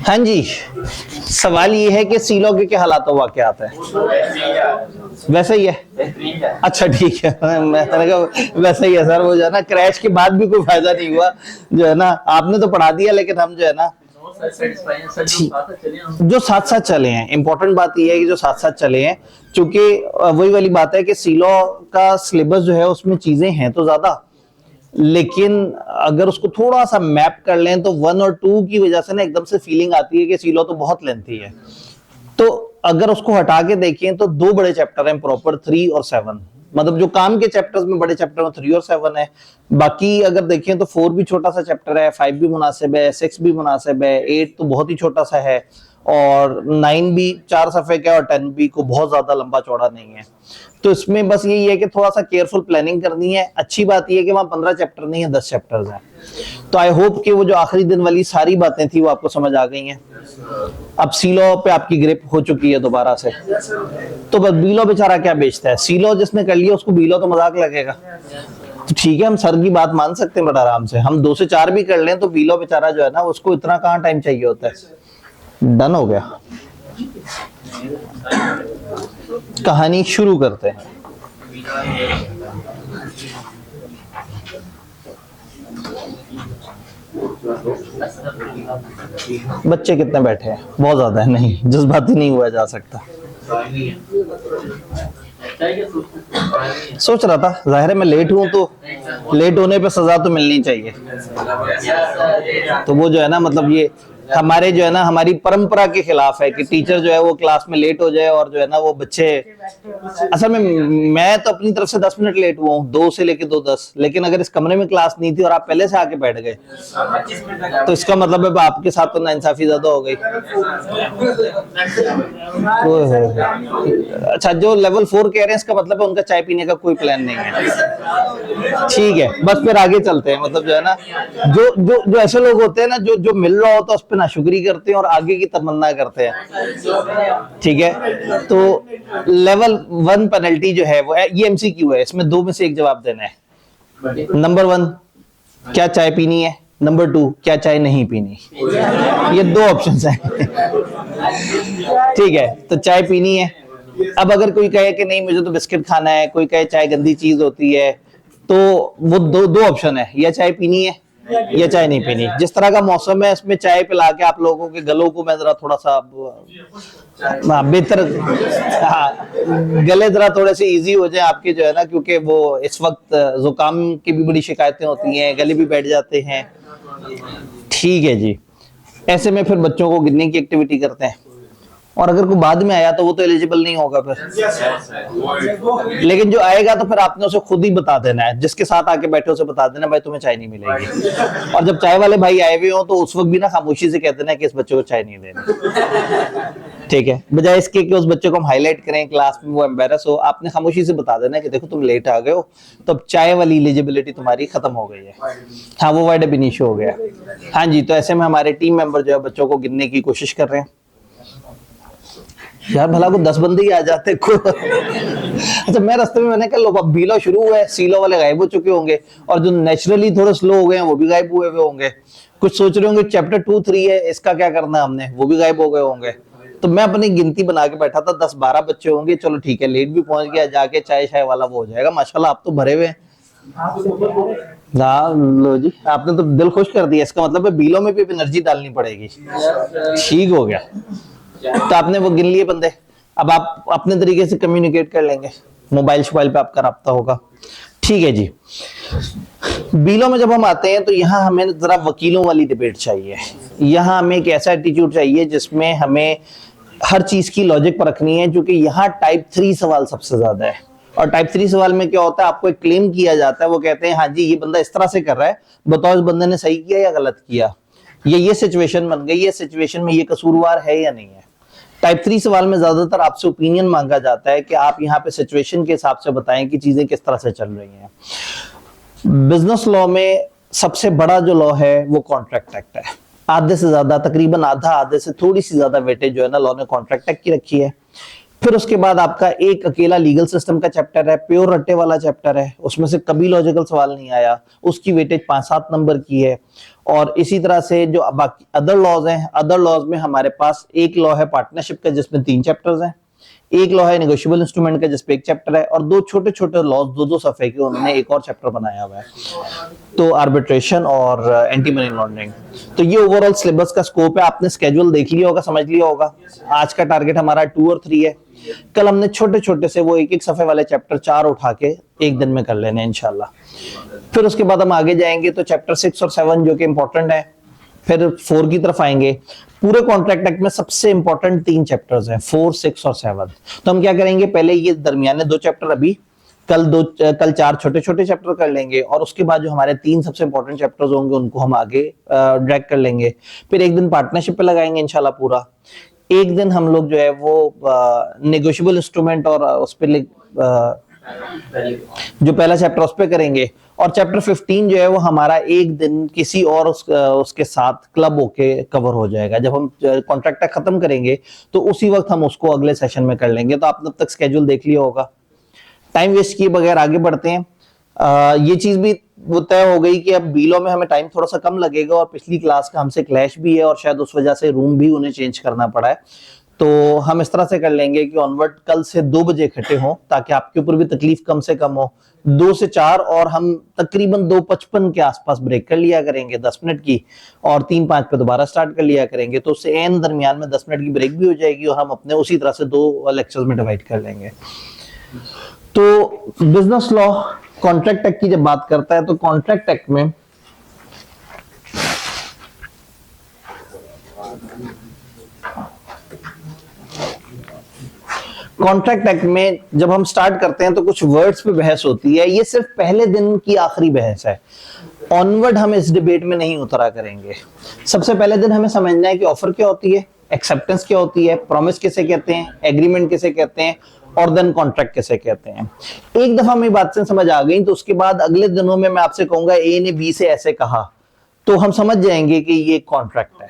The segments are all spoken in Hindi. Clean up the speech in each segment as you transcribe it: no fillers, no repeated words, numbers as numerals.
हाँ जी, सवाल ये है कि सी लॉ के क्या हालात वाकयात है? वैसे ही है। अच्छा ठीक है, मैंने कहा वैसे ही है सर। वो जो है ना, क्रैश के बाद भी कोई फायदा नहीं हुआ, जो है ना, आपने तो पढ़ा दिया, लेकिन हम जो है ना जो साथ साथ चले हैं। इंपॉर्टेंट बात यह है कि जो साथ साथ चले हैं, क्योंकि वही वाली बात है कि सी लॉ का सिलेबस जो है उसमें चीजें हैं तो ज्यादा, लेकिन अगर उसको थोड़ा सा मैप कर लें तो 1 और 2 की वजह से ना एकदम से फीलिंग आती है कि सी लॉ तो बहुत लेंथी है। तो अगर उसको हटा के देखें तो 2 बड़े चैप्टर हैं प्रॉपर, 3 और 7। मतलब जो काम के चैप्टर्स में बड़े चैप्टर में 3 और 7 है। बाकी अगर देखें तो 4 भी छोटा सा चैप्टर है, 5 भी मुनासिब है, 6 भी मुनासिब है, 8 तो बहुत ही छोटा सा है, और 9 भी 4 सफ़े का, और 10 भी को बहुत ज्यादा लंबा चौड़ा नहीं है। तो इसमें बस यही है कि थोड़ा सा केयरफुल प्लानिंग करनी है। अच्छी बात यह है कि वहां 15 चैप्टर नहीं है, 10 चैप्टर्स हैं। तो आई होप कि वो जो आखिरी दिन वाली सारी बातें थी वो आपको समझ आ गई हैं। अब सी लॉ पे आपकी ग्रिप हो चुकी है दोबारा से। तो बस बी लॉ बेचारा क्या बेचता है, सी लॉ जिसने कर लिया उसको बी लॉ तो मजाक लगेगा। तो ठीक है, हम सर की बात मान सकते हैं बड़ा आराम से। हम 2 से 4 भी कर लें तो बी लॉ बेचारा जो है ना, उसको इतना कहाँ टाइम चाहिए होता है। डन हो गया, कहानी शुरू करते हैं। बच्चे कितने बैठे हैं? बहुत ज्यादा है। नहीं, जज्बाती नहीं हुआ जा सकता। सोच रहा था, जाहिर है मैं लेट हूं तो लेट होने पे सजा तो मिलनी चाहिए। तो वो जो है ना, मतलब ये हमारे जो है ना, हमारी परंपरा के खिलाफ है कि टीचर जो है वो क्लास में लेट हो जाए, और जो है ना वो बच्चे, असल में मैं तो अपनी तरफ से 10 मिनट लेट हुआ हूँ, 2 से लेके 2:10, लेकिन अगर इस कमरे में क्लास नहीं थी और आप पहले से आके बैठ गए तो इसका मतलब है आपके साथ तो नाइंसाफी ज्यादा हो गई। अच्छा, जो लेवल 4 कह रहे हैं इसका मतलब है उनका चाय पीने का कोई प्लान नहीं है। ठीक है, बस फिर आगे चलते हैं। मतलब जो है ना, जो जो जो ऐसे लोग होते हैं ना, जो जो मिल रहा होता है उस पर नाशुक्री करते हैं और आगे की तमन्ना करते हैं। ठीक है, तो लेवल 1 पेनल्टी जो है वो ये एमसीक्यू है, इसमें 2 में से एक जवाब देना है। नंबर 1, क्या चाय पीनी है? नंबर 2, क्या चाय नहीं पीनी? ये 2 ऑप्शंस हैं। ठीक है, तो चाय पीनी है। अब अगर कोई कहे कि नहीं मुझे तो बिस्किट खाना है, कोई कहे चाय गंदी चीज होती है, तो वो दो ऑप्शन है, या चाय पीनी है या चाय नहीं पीनी। जिस तरह का मौसम है इसमें चाय पिला के आप लोगों के गलों को मैं जरा थोड़ा सा बेहतर, हाँ, गले जरा थोड़े से इजी हो जाए आपके जो है ना, क्योंकि वो इस वक्त जुकाम की भी बड़ी शिकायतें होती हैं, गले भी बैठ जाते हैं। ठीक है जी, ऐसे में फिर बच्चों को गिनने की एक्टिविटी करते हैं, और अगर कोई बाद में आया तो वो तो एलिजिबल नहीं होगा फिर। लेकिन जो आएगा तो फिर आपने उसे खुद ही बता देना है, जिसके साथ आके बैठे उसे बता देना भाई तुम्हें चाय नहीं मिलेगी। और जब चाय वाले भाई आए हुए हो तो उस वक्त भी ना खामोशी से कह देना कि इस बच्चे को चाय नहीं देनी। ठीक है, बजाय इसके कि उस बच्चे को हम हाईलाइट करें क्लास में, वो एम्बेरस हो, आपने खामोशी से बता देना कि देखो तुम लेट आ गए हो, तो अब चाय वाली एलिजिबिलिटी तुम्हारी खत्म हो गई है। हाँ, वो वाइड अब इनिशियो हो गया। हाँ जी, तो ऐसे में हमारे टीम मेंबर जो है बच्चों को गिनने की कोशिश कर रहे हैं। यार भला को 10 बंदे ही आ जाते को। अच्छा, मैं रास्ते में मैंने कहा लो अब बीलो शुरू हुआ है, सीलो वाले गायब हो चुके होंगे, और जो नेचुरली थोड़े स्लो हो गए हैं वो भी गायब हुए होंगे। कुछ सोच रहे होंगे चैप्टर 2, 3 है, इसका क्या करना हमने, वो भी गायब हो गए होंगे। तो मैं अपनी गिनती बना के बैठा था, 10-12 बच्चे होंगे, चलो ठीक है, लेट भी पहुंच गया, जाके चाय शाय वाला वो हो जाएगा। माशाल्लाह आप तो भरे हुए हैं। लो जी, आपने तो दिल खुश कर दिया। इसका मतलब है बीलो में भी एनर्जी डालनी पड़ेगी। ठीक हो गया, तो आपने वो गिन लिए बंदे। अब आप अपने तरीके से कम्युनिकेट कर लेंगे, मोबाइल शोबाइल पे आपका राब्ता होगा। ठीक है जी, बीलो में जब हम आते हैं तो यहाँ हमें जरा वकीलों वाली डिबेट चाहिए। यहाँ हमें एक ऐसा एटीट्यूड चाहिए जिसमें हमें हर चीज की लॉजिक परखनी है, क्योंकि यहाँ टाइप 3 सवाल सबसे ज्यादा है। और टाइप 3 सवाल में क्या होता है, आपको एक क्लेम किया जाता है, वो कहते हैं हाँ जी ये बंदा इस तरह से कर रहा है, बताओ इस बंदे ने सही किया या गलत किया, ये सिचुएशन बन गई है, सिचुएशन में ये कसूरवार है या नहीं है। टाइप 3 सवाल में ज्यादातर आपसे ओपिनियन मांगा जाता है कि आप यहाँ पे सिचुएशन के हिसाब से बताएं कि चीजें किस तरह से चल रही हैं। बिजनेस लॉ में सबसे बड़ा जो लॉ है वो कॉन्ट्रैक्ट एक्ट है। आधे से ज्यादा, तकरीबन आधे से थोड़ी सी ज्यादा वेटेज जो है ना लॉ ने कॉन्ट्रैक्ट एक्ट की रखी है। फिर उसके बाद आपका एक अकेला लीगल सिस्टम का चैप्टर है, प्योर रट्टे वाला चैप्टर है, उसमें से कभी लॉजिकल सवाल नहीं आया, उसकी वेटेज 5-7 नंबर की है। और इसी तरह से जो बाकी अदर लॉज हैं, अदर लॉज में हमारे पास एक लॉ है पार्टनरशिप का जिसमें 3 चैप्टर्स हैं, एक लॉ है नेगोशिएबल इंस्ट्रूमेंट का जिसपे एक चैप्टर है, और 2 छोटे छोटे लॉज 2-2 सफे के उन्होंने एक और चैप्टर बनाया हुआ है, तो आर्बिट्रेशन और एंटी मनी लॉन्ड्रिंग। तो ये ओवरऑल सिलेबस का स्कोप है। आपने स्केड्यूल देख लिया होगा, समझ लिया होगा। आज का टारगेट हमारा 2 और 3 है। कल हमने छोटे छोटे से वो एक एक सफे वाले चैप्टर 4 उठा के एक दिन में कर लेने इंशाल्लाह। फिर उसके बाद हम आगे जाएंगे तो चैप्टर 6 और 7 जो कि इंपॉर्टेंट है, फिर 4 की तरफ आएंगे। पूरे कॉन्ट्रैक्ट एक्ट में सबसे इंपॉर्टेंट 3 चैप्टर्स हैं, 4, 6 और 7। तो हम क्या करेंगे, पहले ये दरमियाने 2 चैप्टर अभी, कल 4 छोटे छोटे चैप्टर कर लेंगे, और उसके बाद जो हमारे 3 सबसे इंपॉर्टेंट चैप्टर्स होंगे उनको हम आगे ड्रैग कर लेंगे। फिर एक दिन पार्टनरशिप पे लगाएंगे इंशाल्लाह पूरा, एक दिन हम लोग जो है वो नेगोशिएबल इंस्ट्रूमेंट और उस पे जो पहला चैप्टर उस पे करेंगे, और चैप्टर 15 जो है वो हमारा एक दिन किसी और उसके साथ क्लब होके कवर हो जाएगा। जब हम कॉन्ट्रैक्ट खत्म करेंगे तो उसी वक्त हम उसको अगले सेशन में कर लेंगे। तो आपने अब तक स्केड्यूल देख लिया होगा। टाइम वेस्ट किए बगैर आगे बढ़ते हैं। ये चीज भी वो तय हो गई कि अब बीलो में हमें टाइम थोड़ा सा कम लगेगा, और पिछली क्लास का हमसे क्लैश भी है और शायद उस वजह से रूम भी उन्हें चेंज करना पड़ा है। तो हम इस तरह से कर लेंगे कि ऑनवर्ड कल से 2 बजे इकट्ठे हों, ताकि आपके ऊपर भी तकलीफ कम से कम हो। 2 से 4, और हम तकरीबन 2:55 के आसपास ब्रेक कर लिया करेंगे 10 मिनट की, और 3-5 पे दोबारा स्टार्ट कर लिया करेंगे। तो उससे एन दरमियान में 10 मिनट की ब्रेक भी हो जाएगी, और हम अपने उसी तरह से 2 लेक्चर्स में डिवाइड कर लेंगे। तो बिजनेस लॉ कॉन्ट्रैक्ट एक्ट की जब बात करता है, तो कॉन्ट्रैक्ट एक्ट में जब हम स्टार्ट करते हैं तो कुछ वर्ड्स पे बहस होती है। ये सिर्फ पहले दिन की आखिरी बहस है, ऑनवर्ड हम इस डिबेट में नहीं उतरा करेंगे। सबसे पहले दिन हमें समझना है कि ऑफर क्या होती है, एक्सेप्टेंस क्या होती है, प्रॉमिस किसे कहते हैं, एग्रीमेंट किसे कहते हैं, और देन कॉन्ट्रैक्ट किसे कहते हैं। एक दफा मेरी बात से समझ आ गई तो उसके बाद अगले दिनों में मैं आपसे कहूंगा ए ने बी से ऐसे कहा, तो हम समझ जाएंगे कि ये कॉन्ट्रैक्ट है।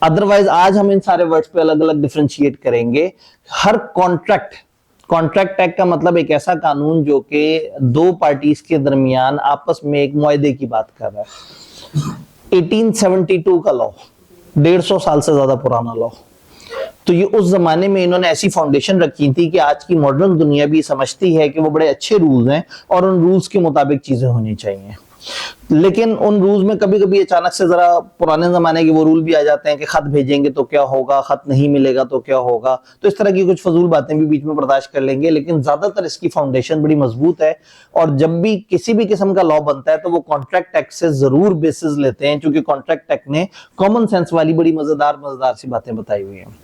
अदरवाइज आज हम इन सारे वर्ड्स पे अलग अलग डिफरेंशिएट करेंगे। हर कॉन्ट्रैक्ट एक्ट का मतलब एक ऐसा कानून जो कि 2 पार्टीज के दरमियान आपस में एक मुआहदे की बात कर रहा है। 1872 का लॉ, 150 साल से ज्यादा पुराना लॉ। तो ये उस जमाने में इन्होंने ऐसी फाउंडेशन रखी थी कि आज की मॉडर्न दुनिया भी समझती है कि वो बड़े अच्छे रूल्स हैं और उन रूल्स के मुताबिक चीजें होनी चाहिए। लेकिन उन रूल्स में कभी कभी अचानक से जरा पुराने जमाने के वो रूल भी आ जाते हैं कि खत भेजेंगे तो क्या होगा, खत नहीं मिलेगा तो क्या होगा। तो इस तरह की कुछ फजूल बातें भी बीच में बर्दाश्त कर लेंगे, लेकिन ज्यादातर इसकी फाउंडेशन बड़ी मजबूत है। और जब भी किसी भी किस्म का लॉ बनता है तो वो कॉन्ट्रैक्ट एक्ट से जरूर बेसिस लेते हैं, क्योंकि कॉन्ट्रैक्ट एक्ट ने कॉमन सेंस वाली बड़ी मजेदार सी बातें बताई हुई हैं।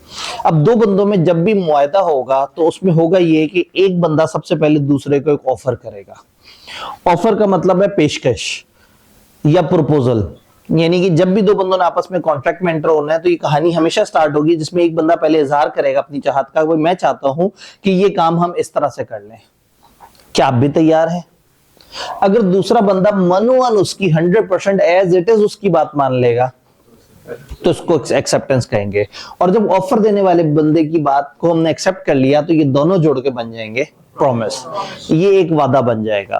अब 2 बंदों में जब भी मुआहदा होगा तो उसमें होगा ये कि एक बंदा सबसे पहले दूसरे को एक ऑफर करेगा। ऑफर का मतलब है पेशकश या प्रपोजल, यानी कि जब भी 2 बंदों ने आपस में कॉन्ट्रैक्ट में एंटर होना है तो ये कहानी हमेशा स्टार्ट होगी जिसमें एक बंदा पहले इजहार करेगा अपनी चाहत का, भाई मैं चाहता हूं कि ये काम हम इस तरह से कर लें, क्या आप भी तैयार हैं? अगर दूसरा बंदा मनोवन उसकी 100% एज इट इज उसकी बात मान लेगा तो उसको एक्सेप्टेंस कहेंगे। और जब ऑफर देने वाले बंदे की बात को हमने एक्सेप्ट कर लिया तो ये दोनों जोड़ के बन जाएंगे प्रॉमिस। ये एक वादा बन जाएगा।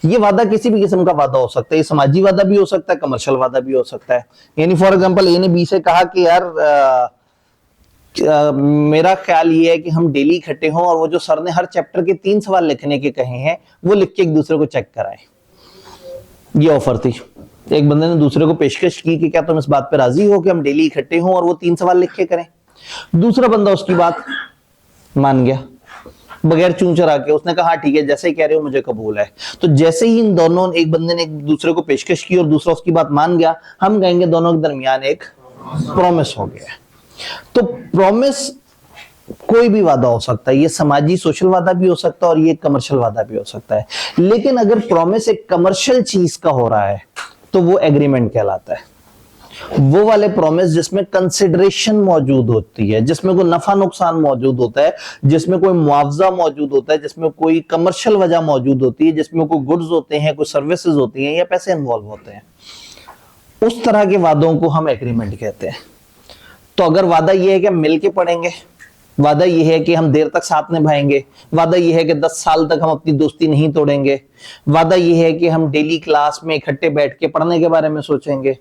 ये वादा किसी भी किस्म का वादा हो सकता है, ये समाजी वादा भी हो सकता है, कमर्शियल वादा भी हो सकता है। यानी फॉर एग्जांपल ए ने बी से कहा कि यार मेरा ख्याल ये है कि हम डेली इकट्ठे हों और वो जो सर ने हर चैप्टर के 3 सवाल लिखने के कहे हैं वो लिख के एक दूसरे को चेक कराएं। ये ऑफर थी। एक बंदे ने दूसरे को पेशकश की कि क्या तुम इस बात पे राजी हो कि हम डेली इकट्ठे हों और वो 3 सवाल लिख के करें। दूसरा बंदा उसकी बात मान गया बगैर चूं चरा के, उसने कहा ठीक है जैसे ही कह रहे हो मुझे कबूल है। तो जैसे ही इन दोनों, एक बंदे ने एक दूसरे को पेशकश की और दूसरा उसकी बात मान गया, हम कहेंगे दोनों के दरमियान एक प्रॉमिस हो गया। तो प्रॉमिस कोई भी वादा हो सकता है, ये समाजी सोशल वादा भी हो सकता है और ये कमर्शियल वादा भी हो सकता है। लेकिन अगर प्रॉमिस एक कमर्शियल चीज का हो रहा है तो वो एग्रीमेंट कहलाता है। वो वाले प्रॉमिस जिसमें कंसिडरेशन मौजूद होती है, जिसमें कोई नफा नुकसान मौजूद होता है, जिसमें कोई मुआवजा मौजूद होता है, जिसमें कोई कमर्शियल वजह मौजूद होती है, जिसमें कोई गुड्स होते हैं, कोई सर्विसेज होती हैं या पैसे इन्वॉल्व होते हैं, उस तरह के वादों को हम एग्रीमेंट कहते हैं। तो अगर वादा ये है कि हम मिल के पढ़ेंगे वादा ये है कि हम देर तक साथ निभाएंगे, वादा ये है कि 10 साल तक हम अपनी दोस्ती नहीं तोड़ेंगे, वादा ये है कि हम डेली क्लास में इकट्ठे बैठ के पढ़ने के बारे में सोचेंगे,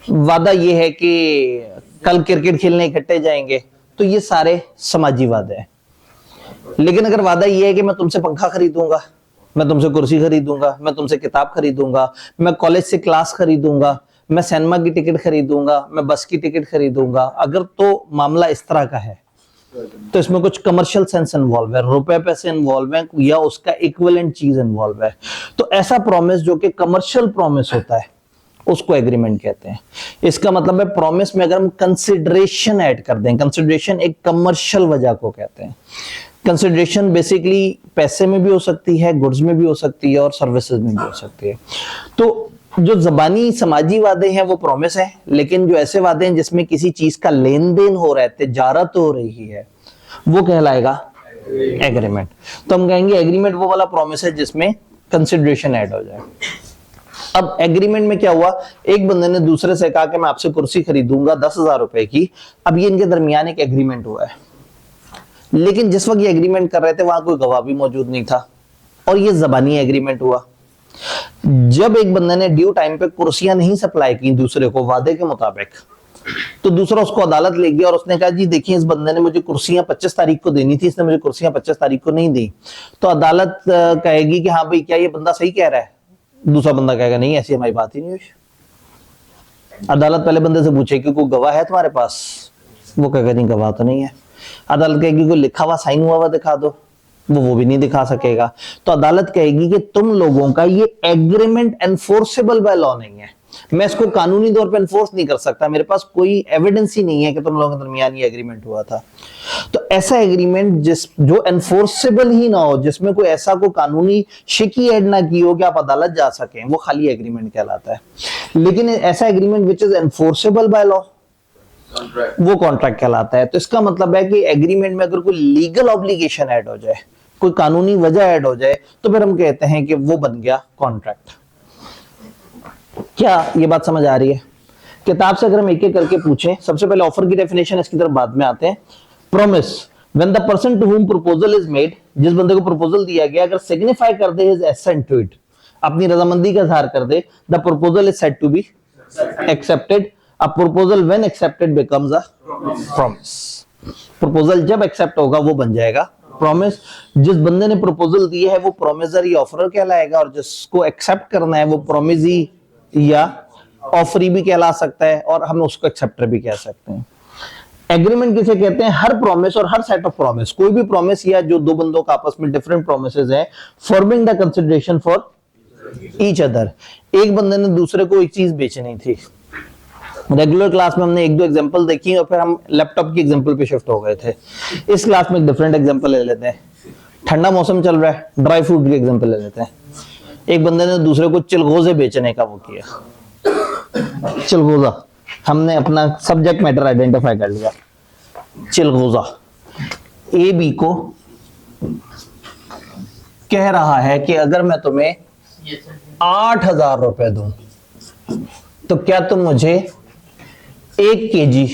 वादा ये है कि कल क्रिकेट खेलने इकट्ठे जाएंगे। तो ये सारे समाजी वादे हैं। लेकिन अगर वादा ये है कि मैं तुमसे पंखा खरीदूंगा, मैं तुमसे कुर्सी खरीदूंगा, मैं तुमसे किताब खरीदूंगा, मैं कॉलेज से क्लास खरीदूंगा, मैं सिनेमा की टिकट खरीदूंगा, मैं बस की टिकट खरीदूंगा, अगर तो मामला इस तरह का है तो इसमें कुछ कमर्शियल सेंस इन्वॉल्व है, रुपए पैसे इन्वॉल्व है या उसका इक्विवेलेंट चीज इन्वॉल्व है। तो ऐसा प्रॉमिस जो कि कमर्शियल प्रॉमिस होता है उसको एग्रीमेंट कहते हैं। इसका मतलब है प्रॉमिस में अगर हम कंसिडरेशन ऐड कर दें, कंसिडरेशन एक कमर्शियल वजह को कहते हैं। कंसिडरेशन बेसिकली पैसे में भी हो सकती है, गुड्स में भी हो सकती है और सर्विसेज में भी हो सकती है। तो जो जबानी समाजी वादे हैं वो प्रॉमिस है, लेकिन जो ऐसे वादे हैं जिसमें किसी चीज का लेन देन हो रहा है, तिजारत हो रही है, वो कहलाएगा एग्रीमेंट। तो हम कहेंगे एग्रीमेंट वो वाला प्रॉमिस है जिसमें कंसिडरेशन ऐड हो जाए। अब एग्रीमेंट में क्या हुआ, एक बंदे ने दूसरे से कहा कि मैं आपसे कुर्सी खरीदूंगा 10,000 रुपए की। अब ये इनके दरमियान एक एग्रीमेंट हुआ है, लेकिन जिस वक्त ये एग्रीमेंट कर रहे थे वहां कोई गवाह भी मौजूद नहीं था और ये जबानी एग्रीमेंट हुआ। जब एक बंदे ने ड्यू टाइम पे कुर्सियां नहीं सप्लाई की दूसरे को वादे के मुताबिक, तो दूसरा उसको अदालत ले गया और उसने कहा जी देखिए इस बंदे ने मुझे कुर्सियां 25 तारीख को देनी थी, इसने मुझे कुर्सियां 25 तारीख को नहीं दी। तो अदालत कहेगी कि हाँ भाई क्या ये बंदा सही कह रहा है? दूसरा बंदा कहेगा नहीं ऐसी हमारी बात ही नहीं हुई। अदालत पहले बंदे से पूछेगी कोई गवाह है तुम्हारे पास? वो कहेगा नहीं गवाह तो नहीं है। अदालत कहेगी कोई लिखा हुआ साइन हुआ दिखा दो, वो भी नहीं दिखा सकेगा। तो अदालत कहेगी कि तुम लोगों का ये एग्रीमेंट एनफोर्सेबल बाय लॉ नहीं है, मैं इसको कानूनी तौर पे एनफोर्स नहीं कर सकता, मेरे पास कोई एविडेंस ही नहीं है कि तुम लोगों के दरमियान ये एग्रीमेंट हुआ था। तो ऐसा एग्रीमेंट जो एनफोर्सेबल ही ना हो, जिसमें कोई ऐसा कोई कानूनी शिकी ऐड ना की हो कि आप अदालत जा सकें, वो खाली एग्रीमेंट कहलाता है। लेकिन ऐसा agreement which is enforceable by law वो कॉन्ट्रैक्ट कहलाता है। तो इसका मतलब है कि एग्रीमेंट में अगर कोई लीगल ऑब्लिगेशन ऐड हो जाए, कोई कानूनी वजह ऐड हो जाए, तो फिर हम कहते हैं कि वो बन गया कॉन्ट्रैक्ट। क्या ये बात समझ आ रही है? किताब से अगर हम एक एक करके पूछें, सबसे पहले ऑफर की डेफिनेशन, इसकी तरफ बाद में आते हैं। Promise, when the person to whom proposal is made, जिस बंदे को प्रपोजल दिया गया अगर सिग्निफाई कर दे हिज एसेंट टू इट, अपनी रजामंदी का इजहार कर दे, the proposal is said to be accepted. A proposal when accepted becomes a promise. Proposal जब एक्सेप्ट होगा वो बन जाएगा प्रॉमिस। जिस बंदे ने प्रपोजल दिया है वो प्रोमिसरी ऑफरर कहलाएगा और जिसको एक्सेप्ट करना है वो प्रोमिजी या ऑफरी भी कहला सकता है और हम उसको एक्सेप्टर भी कह सकते हैं। एग्रीमेंट किसे कहते हैं? हर प्रॉमिस और हर सेट ऑफ प्रॉमिस, कोई भी प्रॉमिस या जो दो बंदों का आपस में डिफरेंट प्रॉमिसेस हैं, forming the consideration for each other. एक बंदे ने दूसरे को एक चीज बेचनी थी, रेगुलर क्लास में हमने एक दो एग्जांपल देखी और फिर हम लैपटॉप की एग्जांपल पे शिफ्ट हो गए थे। इस क्लास में एक डिफरेंट एग्जांपल ले लेते हैं। ठंडा मौसम चल रहा है, ड्राई फ्रूट की एग्जांपल ले लेते हैं। एक बंदे ने दूसरे को चिलगोजे बेचने का वो किया। चिलगोजा, हमने अपना सब्जेक्ट मैटर आइडेंटिफाई कर लिया। चिलगोजा ए बी को कह रहा है कि अगर मैं तुम्हें 8,000 रुपए दूं तो क्या तुम मुझे 1 केजी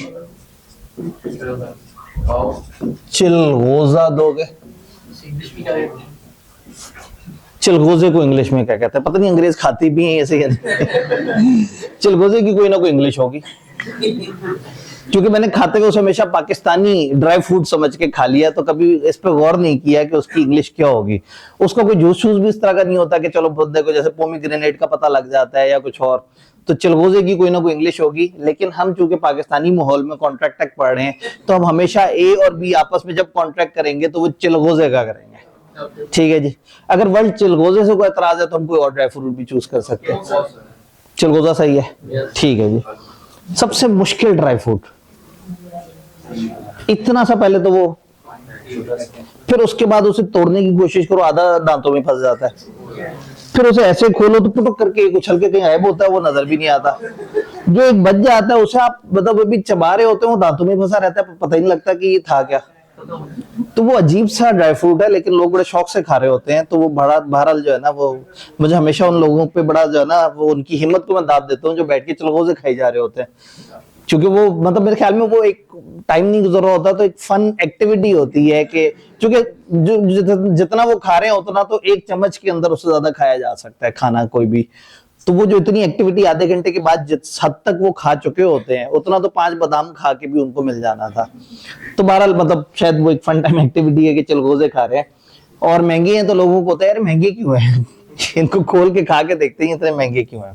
चिलगोजा दोगे? चिलगोजे को इंग्लिश में क्या कहते हैं पता नहीं, अंग्रेज खाती भी हैं ऐसे कहते। चिलगोजे की कोई ना कोई इंग्लिश होगी, क्योंकि मैंने खाते हुए उसे हमेशा पाकिस्तानी ड्राई फ्रूट समझ के खा लिया, तो कभी इस पे गौर नहीं किया कि उसकी इंग्लिश क्या होगी। उसका कोई जूस शूस भी इस तरह का नहीं होता कि चलो बंदे को जैसे पोमीग्रेनेट का पता लग जाता है या कुछ और। तो चिलगोजे की कोई ना कोई इंग्लिश होगी, लेकिन हम चूंकि पाकिस्तानी माहौल में कॉन्ट्रैक्ट तक पढ़ रहे हैं तो हम हमेशा ए और बी आपस में जब कॉन्ट्रैक्ट करेंगे तो वो चिलगोजे का करेंगे। ठीक है जी। अगर वर्ड चिलगोजे से कोई एतराज है तो हम कोई और ड्राई फ्रूट भी चूज कर सकते हैं। चिलगोजा सही है, ठीक है जी। सबसे मुश्किल ड्राई फ्रूट, इतना सा पहले तो वो, फिर उसके बाद उसे तोड़ने की कोशिश करो, आधा दांतों में फंस जाता है। फिर उसे ऐसे खोलो तो पुटुक करके उछल के कहीं गायब होता है, वो नजर भी नहीं आता। जो एक बच जाता है उसे आप मतलब अभी चबा रहे होते हैं, वो दांतों में फंसा रहता है, पता ही नहीं लगता कि ये था क्या। तो वो अजीब सा ड्राई फ्रूट है, लेकिन लोग बड़े शौक से खा रहे होते हैं। तो वो बड़ा बहरहाल जो है ना, वो मुझे हमेशा उन लोगों पे बड़ा जो है ना, वो उनकी हिम्मत को मैं दाद देता हूँ जो बैठ के चिलगोजे खाई जा रहे होते हैं। क्योंकि वो मतलब मेरे ख्याल में वो एक टाइम नहीं गुजर रहा होता, तो एक फन एक्टिविटी होती है कि चूंकि जितना वो खा रहे हैं उतना तो एक चम्मच के अंदर उससे ज्यादा खाया जा सकता है खाना कोई भी। तो वो जो इतनी एक्टिविटी आधे घंटे के बाद जिस हद तक वो खा चुके होते हैं उतना तो 5 बादाम खा के भी उनको मिल जाना था। तो बहरहाल मतलब शायद वो एक फन टाइम एक्टिविटी है कि चलगोजे खा रहे हैं, और महंगे हैं तो लोगों को होता है यार महंगे क्यों है इनको खोल के खा के देखते हैं इतने महंगे क्यों है।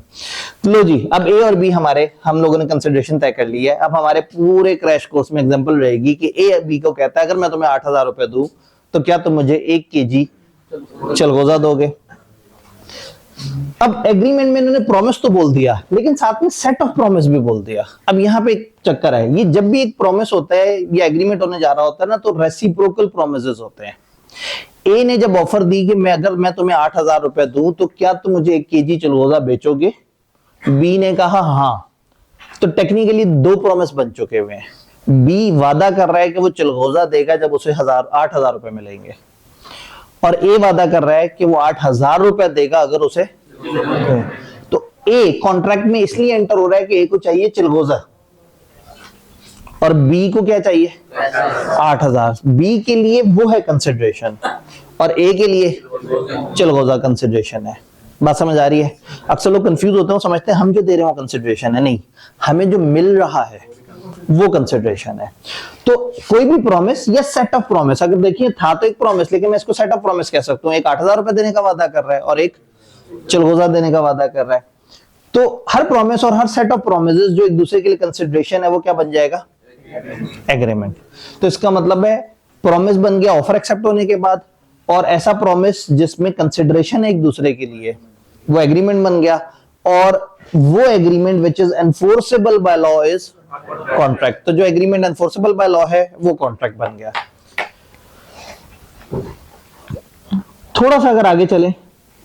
तो लो जी, अब ए और बी हमारे हम लोगों ने कंसिडरेशन तय कर ली है। अब हमारे पूरे क्रैश कोर्स में एग्जांपल रहेगी कि ए बी को कहता है अगर मैं तुम्हें 8,000 रुपए दूं तो क्या तुम मुझे 1 केजी चलगोजा दोगे। अब एग्रीमेंट में इन्होंने प्रॉमिस तो बोल दिया, लेकिन साथ में सेट ऑफ प्रॉमिस भी बोल दिया। अब यहाँ पे एक चक्कर है, ये जब भी एक प्रॉमिस होता है या एग्रीमेंट होने जा रहा होता है ना, तो रेसिप्रोकल प्रॉमिसेस होते हैं। ए ने जब ऑफर दी कि अगर मैं तुम्हें 8,000 रुपए दूं तो क्या तुम मुझे 1 केजी चलगोजा बेचोगे, बी ने कहा हाँ, तो टेक्निकली 2 प्रॉमिस बन चुके हुए हैं। बी वादा कर रहा है कि वो चलगोजा देगा जब उसे 8,000 रुपए मिलेंगे, और ए वादा कर रहा है कि वो 8,000 रुपए देगा अगर उसे। तो ए कॉन्ट्रैक्ट में इसलिए एंटर हो रहा है कि ए को चाहिए चलगोजा और बी को क्या चाहिए 8,000। बी के लिए वो है कंसिडरेशन और ए के लिए चलगोजा कंसिडरेशन है। बात समझ आ रही है। अक्सर लोग कंफ्यूज होते हैं, समझते हैं हम जो दे रहे हो कंसिडरेशन है, नहीं, हमें जो मिल रहा है वो कंसिडरेशन है। तो कोई भी प्रॉमिस या सेट ऑफ प्रॉमिस, अगर देखिए था तो एक प्रॉमिस, लेकिन मैं इसको सेट ऑफ प्रॉमिस कह सकता हूं। एक 8,000 रुपए देने का वादा कर रहा है और एक चलगोजा देने का वादा कर रहा है। तो हर प्रॉमिस और हर सेट ऑफ प्रोमिसेस जो एक दूसरे के लिए कंसिडरेशन है वो क्या बन जाएगा, एग्रीमेंट। तो इसका मतलब है प्रॉमिस बन गया ऑफर एक्सेप्ट होने के बाद, और ऐसा प्रॉमिस जिसमें कंसिडरेशन है एक दूसरे के लिए वो एग्रीमेंट बन गया, और वो agreement which is enforceable by law is contract. तो जो एग्रीमेंट एनफोर्सेबल बाय लॉ है वो कॉन्ट्रैक्ट बन गया। थोड़ा सा अगर आगे चले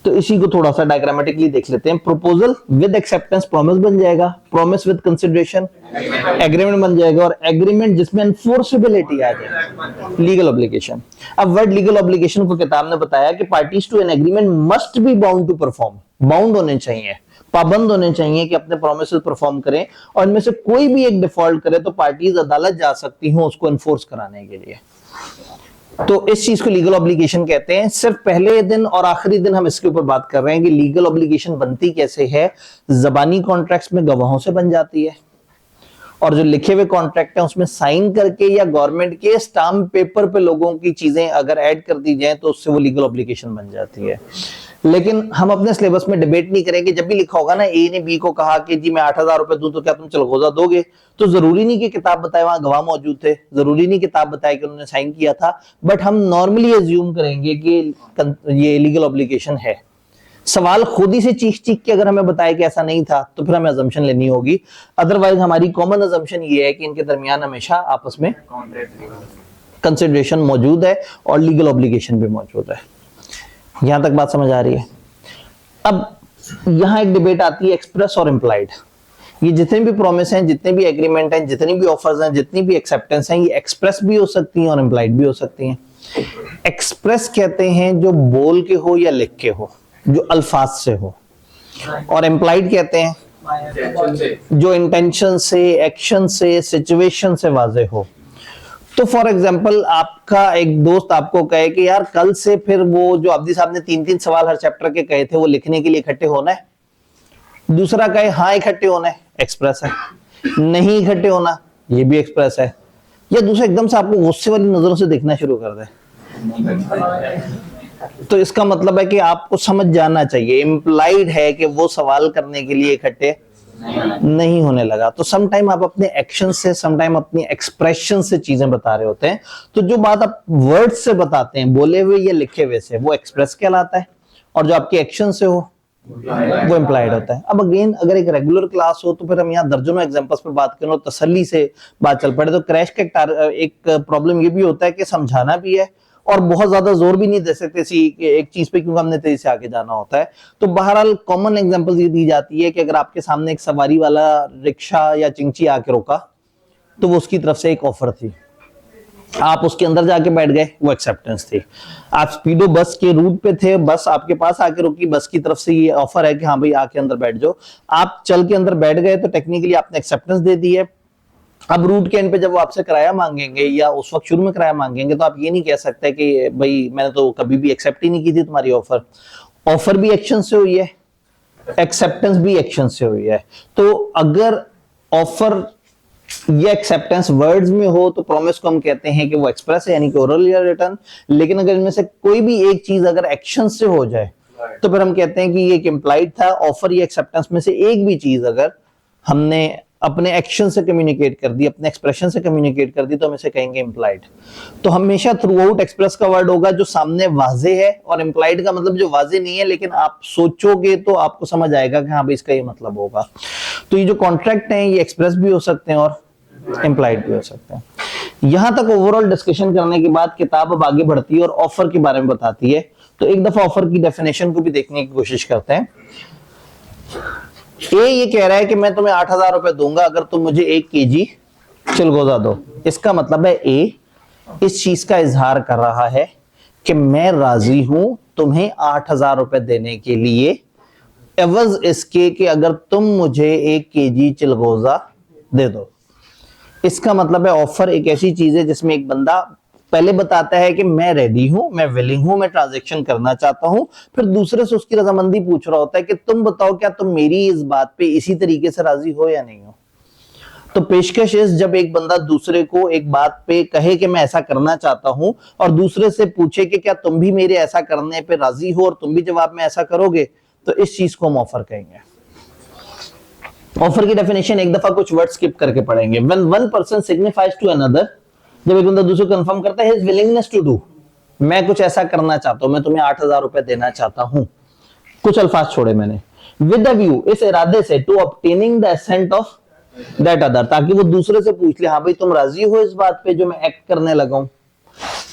तो इसी को थोड़ा सा डायग्रामेटिकली देख लेते हैं। प्रपोजल विद एक्सेप्टेंस प्रॉमिस बन जाएगा, प्रॉमिस विद कंसिडरेशन एग्रीमेंट बन जाएगा, और एग्रीमेंट जिसमें एनफोर्सेबिलिटी आ जाए लीगल ऑब्लिगेशन। अब वर्ड लीगल ऑब्लिगेशन को किताब ने बताया कि parties to an agreement must be bound to perform, bound होने चाहिए, पाबंद होने चाहिए कि अपने प्रोमिसेस परफॉर्म करें, और इनमें से कोई भी एक डिफॉल्ट करे तो पार्टीज अदालत जा सकती हैं उसको एनफोर्स कराने के लिए। तो इस चीज को लीगल ऑब्लिगेशन कहते हैं। सिर्फ पहले दिन और आखिरी दिन हम इसके ऊपर बात कर रहे हैं कि लीगल ऑब्लिगेशन बनती कैसे है। जबानी कॉन्ट्रैक्ट्स में गवाहों से बन जाती है, और जो लिखे हुए कॉन्ट्रैक्ट हैं उसमें साइन करके या गवर्नमेंट के स्टाम्प पेपर पे लोगों की चीजें अगर ऐड कर दी जाए तो उससे वो लीगल ऑब्लिगेशन बन जाती है। लेकिन हम अपने सिलेबस में डिबेट नहीं करेंगे। जब भी लिखा होगा ना ए ने बी को कहा कि जी मैं 8,000 रुपए दूं तो क्या तुम चलगोजा दोगे, तो जरूरी नहीं कि किताब बताए वहां गवाह मौजूद थे, जरूरी नहीं किताब बताए कि उन्होंने साइन किया था, बट हम नॉर्मली एज्यूम करेंगे कि ये लीगल ऑब्लिगेशन है। सवाल खुद ही से चीख चीख के अगर हमें बताए कि ऐसा नहीं था तो फिर हमें अजम्पशन लेनी होगी। अदरवाइज हमारी कॉमन अजम्पशन ये है कि इनके दरमियान हमेशा आपस में कंसिडरेशन मौजूद है और लीगल ऑब्लिगेशन भी मौजूद है। यहां तक बात समझ आ रही है। अब यहां एक डिबेट आती है एक्सप्रेस और इंप्लाइड। ये जितने भी प्रॉमिस हैं, जितने भी एग्रीमेंट हैं, जितनी भी ऑफर्स हैं, जितनी भी एक्सेप्टेंस हैं, ये एक्सप्रेस भी हो सकती हैं और इंप्लाइड भी हो सकती हैं। एक्सप्रेस कहते हैं जो बोल के हो या लिख के हो, जो अल्फाज से हो, और इंप्लाइड कहते हैं जो इंटेंशन से, एक्शन से, सिचुएशन से वाजे हो। तो फॉर एग्जाम्पल आपका एक दोस्त आपको कहे कि यार कल से फिर वो जो अब्दी साहब ने 3-3 सवाल हर चैप्टर के कहे थे वो लिखने के लिए इकट्ठे होना है। दूसरा कहे हाँ इकट्ठे होना है, एक्सप्रेस है। नहीं इकट्ठे होना, ये भी एक्सप्रेस है। या दूसरा एकदम से आपको गुस्से वाली नजरों से देखना शुरू कर दे, तो इसका मतलब है कि आपको समझ जाना चाहिए इम्प्लाइड है कि वो सवाल करने के लिए इकट्ठे नहीं होने लगा। तो सम टाइम आप अपने एक्शन से, सम टाइम अपनी एक्सप्रेशन से चीजें बता रहे होते हैं। तो जो बात आप वर्ड से बताते हैं, बोले हुए या लिखे हुए से, वो एक्सप्रेस कहलाता है, और जो आपके एक्शन से हो वो इम्प्लाइड होता है। अब अगेन अगर एक रेगुलर क्लास हो तो फिर हम यहाँ दर्जनों एग्जांपल्स पर बात करें और तसल्ली से बात चल पड़े। तो क्रैश का एक प्रॉब्लम ये भी होता है कि समझाना भी है और बहुत ज्यादा जोर भी नहीं दे सकते एक चीज पे, क्योंकि हमने तेजी से आगे जाना होता है। तो बहरहाल कॉमन एग्जांपल ये दी जाती है कि अगर आपके सामने एक सवारी वाला रिक्शा या चिंची आके रोका तो वो उसकी तरफ से एक ऑफर थी, आप उसके अंदर जाके बैठ गए, वो एक्सेप्टेंस थी। आप स्पीडो बस के रूट पे थे, बस आपके पास आके रुकी, बस की तरफ से ये ऑफर है कि हाँ भाई आके अंदर बैठ जाओ, आप चल के अंदर बैठ गए, तो टेक्निकली आपने एक्सेप्टेंस दे दी है। अब रूट के एंड पे जब वो आपसे किराया मांगेंगे या उस वक्त शुरू में किराया मांगेंगे तो आप ये नहीं कह सकते कि भाई मैंने तो कभी भी एक्सेप्ट ही नहीं की थी तुम्हारी ऑफर। ऑफर भी एक्शन से हुई है, एक्सेप्टेंस भी एक्शन से हुई है। तो अगर ऑफर या एक्सेप्टेंस वर्ड्स में हो तो प्रॉमिस को हम कहते हैं कि वो एक्सप्रेस है, यानी कि ओरल या रिटर्न। लेकिन अगर इनमें से कोई भी एक चीज अगर एक्शन से हो जाए तो फिर हम कहते हैं कि ये एक इम्प्लाइड था। ऑफर या एक्सेप्टेंस में से एक भी चीज अगर हमने अपने एक्शन से कम्युनिकेट कर दी, अपने एक्सप्रेशन से कम्युनिकेट कर दी, तो हम इसे कहेंगे इम्प्लाइड। तो हमेशा थ्रू आउट एक्सप्रेस का वर्ड होगा जो सामने वाजे है, और इम्प्लाइड का मतलब जो वाजे नहीं है लेकिन आप सोचोगे तो आपको समझ आएगा कि हाँ भाई इसका ये मतलब होगा। तो ये जो कॉन्ट्रैक्ट हैं ये एक्सप्रेस भी हो सकते हैं और इम्प्लाइड भी हो सकते हैं। यहां तक ओवरऑल डिस्कशन करने के बाद किताब अब आगे बढ़ती है और ऑफर के बारे में बताती है। तो एक दफा ऑफर की डेफिनेशन को भी देखने की कोशिश करते हैं। ए ये कह रहा है कि मैं तुम्हें 8,000 रुपए दूंगा अगर तुम मुझे 1 kg चिलगोजा दो। इसका मतलब है ए इस चीज का इजहार कर रहा है कि मैं राजी हूं तुम्हें 8,000 रुपए देने के लिए, एवज इसके कि अगर तुम मुझे 1 kg चिलगोजा दे दो। इसका मतलब है ऑफर एक ऐसी चीज है जिसमें एक बंदा पहले बताता है कि मैं रेडी हूं, मैं विलिंग हूं, मैं ट्रांजैक्शन करना चाहता हूं, फिर दूसरे से उसकी रजामंदी पूछ रहा होता है कि तुम बताओ क्या तुम मेरी इस बात पे इसी तरीके से राजी हो या नहीं हो। तो पेशकश इस जब एक बंदा दूसरे को एक बात पे कहे कि मैं ऐसा करना चाहता हूं और दूसरे से पूछे कि क्या तुम भी मेरे ऐसा करने पे राजी हो और तुम भी जवाब में ऐसा करोगे, तो इस चीज को हम ऑफर कहेंगे। ऑफर की डेफिनेशन एक दफा कुछ वर्ड स्किप करके पढ़ेंगे। When one person signifies to another, जब एक बंदा दूसरे को कंफर्म करता है हिज विलिंगनेस टू डू, मैं कुछ ऐसा करना चाहता हूं, मैं तुम्हें 8,000 रुपए देना चाहता हूं, कुछ अल्फाज छोड़े मैंने, विद द व्यू इस इरादे से to obtaining the assent of that other, ताकि वो दूसरे से पूछ ले हाँ भाई तुम राजी हो इस बात पे जो मैं एक्ट करने लगा हूं।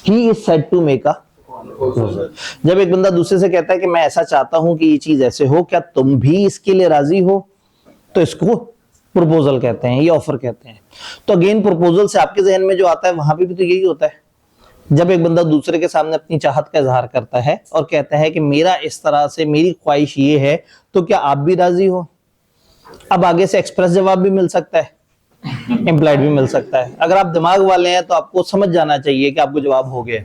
He is said to make a, जब एक बंदा दूसरे से कहता है कि मैं ऐसा चाहता हूं कि ये चीज ऐसे हो, क्या तुम भी इसके लिए राजी हो, तो इसको प्रपोजल कहते हैं, ये ऑफर कहते हैं। तो अगेन प्रपोजल से आपके जहन में जो आता है वहां पे भी तो यही होता है, जब एक बंदा दूसरे के सामने अपनी चाहत का इजहार करता है और कहता है कि मेरा इस तरह से मेरी ख्वाहिश ये है, तो क्या आप भी राजी हो। अब आगे से एक्सप्रेस जवाब भी मिल सकता है, इम्प्लाइड भी मिल सकता है। अगर आप दिमाग वाले हैं तो आपको समझ जाना चाहिए कि आपको जवाब हो गया।